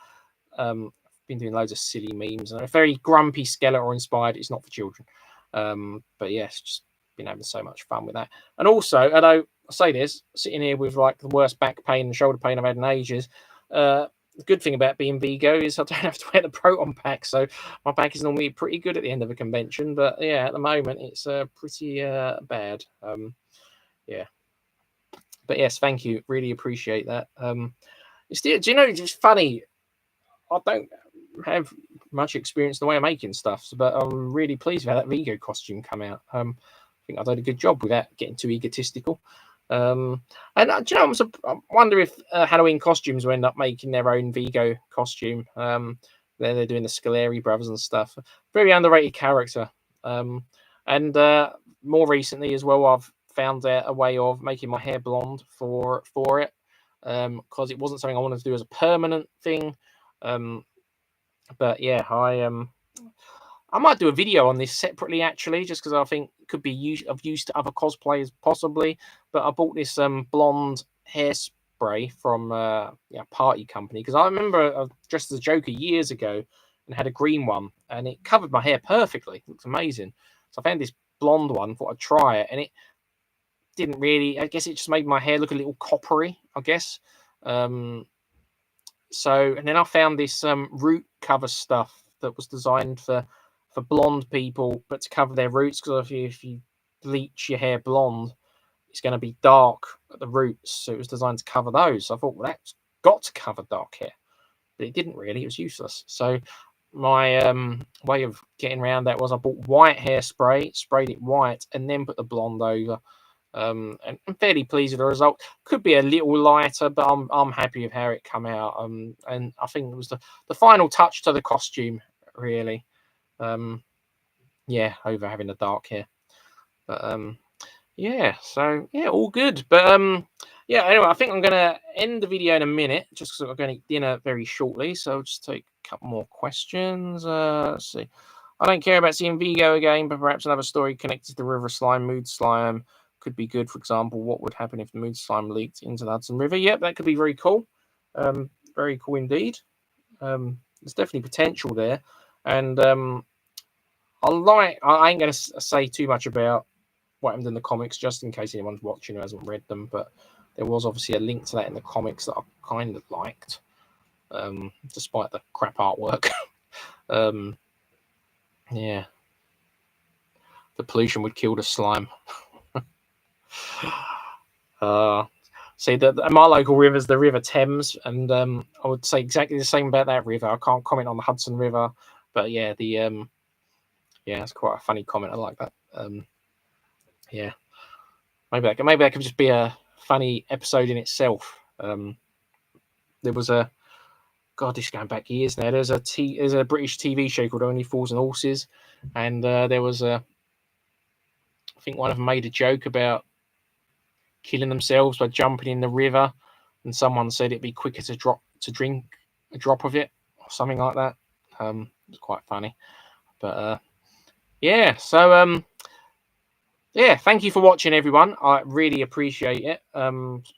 Speaker 1: I've been doing loads of silly memes and a very grumpy Skeletor inspired. It's not for children, but yes, just been having so much fun with that. And also, although I say this, sitting here with like the worst back pain and shoulder pain I've had in ages. The good thing about being Vigo is I don't have to wear the proton pack, so my back is normally pretty good at the end of a convention. But yeah, at the moment it's pretty bad. Yeah, but yes, thank you. Really appreciate that. Do you know? It's funny. I don't have much experience in the way of making stuff, but I'm really pleased with how that Vigo costume come out. I think I did a good job without getting too egotistical. And do you know, I wonder if Halloween costumes will end up making their own Vigo costume. They're doing the Scaleri brothers and stuff. Very underrated character. And more recently as well, I've found a way of making my hair blonde for it, because it wasn't something I wanted to do as a permanent thing. But yeah, I might do a video on this separately, actually, just because I think it could be of use to other cosplayers possibly. But I bought this blonde hairspray from Party Company, because I remember I dressed as a Joker years ago and had a green one, and it covered my hair perfectly. It looks amazing. So I found this blonde one, thought I'd try it, and it didn't really. I guess it just made my hair look a little coppery, I guess. So, and then I found this root cover stuff that was designed for blonde people, but to cover their roots, because if you bleach your hair blonde, it's going to be dark at the roots. So it was designed to cover those. So I thought, well, that's got to cover dark hair, but it didn't really. It was useless. So my way of getting around that was I bought white hairspray, sprayed it white, and then put the blonde over. And I'm fairly pleased with the result. Could be a little lighter, but I'm happy with how it come out. And I think it was the final touch to the costume, really. Yeah, over having the dark hair. But yeah, so yeah, all good. But yeah, anyway, I think I'm gonna end the video in a minute, just because I'm going to eat dinner very shortly. So I'll just take a couple more questions. Let's see. I don't care about seeing Vigo again, but perhaps another story connected to River Slime, Mood Slime could be good. For example, what would happen if the Mood Slime leaked into the Hudson River? Yep, that could be very cool. Very cool indeed. There's definitely potential there. And I ain't going to say too much about what happened in the comics, just in case anyone's watching who hasn't read them. But there was obviously a link to that in the comics that I kind of liked, despite the crap artwork. Yeah. The pollution would kill the slime. See, my local river is the River Thames, and I would say exactly the same about that river. I can't comment on the Hudson River, but yeah, it's quite a funny comment. I like that. Yeah, maybe that could just be a funny episode in itself. There was a God, this is going back years now. There's a British TV show called Only Fools and Horses, and there was I think one of them made a joke about killing themselves by jumping in the river, and someone said it'd be quicker to drink a drop of it or something like that. It's quite funny, but yeah. So yeah, thank you for watching, everyone. I really appreciate it.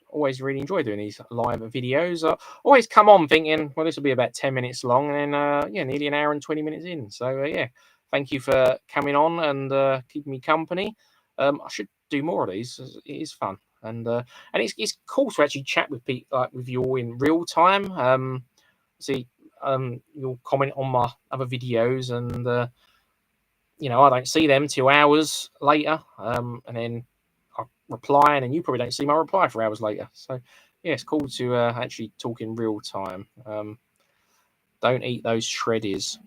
Speaker 1: Always really enjoy doing these live videos. I always come on thinking, well, this will be about 10 minutes long, and then yeah, nearly an hour and 20 minutes in. So yeah, thank you for coming on and keeping me company. I should do more of these. It is fun, and it's cool to actually chat with people, like with you all in real time. See, you'll comment on my other videos, and you know, I don't see them till hours later, and then I reply, and then you probably don't see my reply for hours later. So yeah, it's cool to actually talk in real time. Don't eat those shreddies.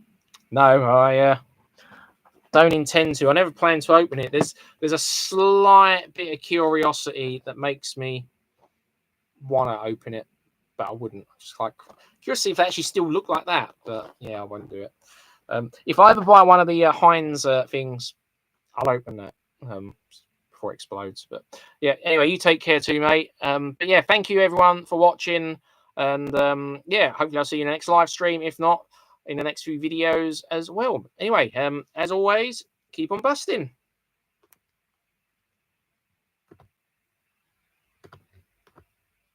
Speaker 1: No, I don't intend to. I never plan to open it. There's a slight bit of curiosity that makes me want to open it. but I wouldn't. Just like curious to see if they actually still look like that. But yeah, I won't do it. If I ever buy one of the Heinz things, I'll open that before it explodes. But yeah, anyway, you take care too, mate. But yeah, thank you everyone for watching, and yeah, hopefully I'll see you in the next live stream. If not, in the next few videos as well. Anyway, as always, keep on busting.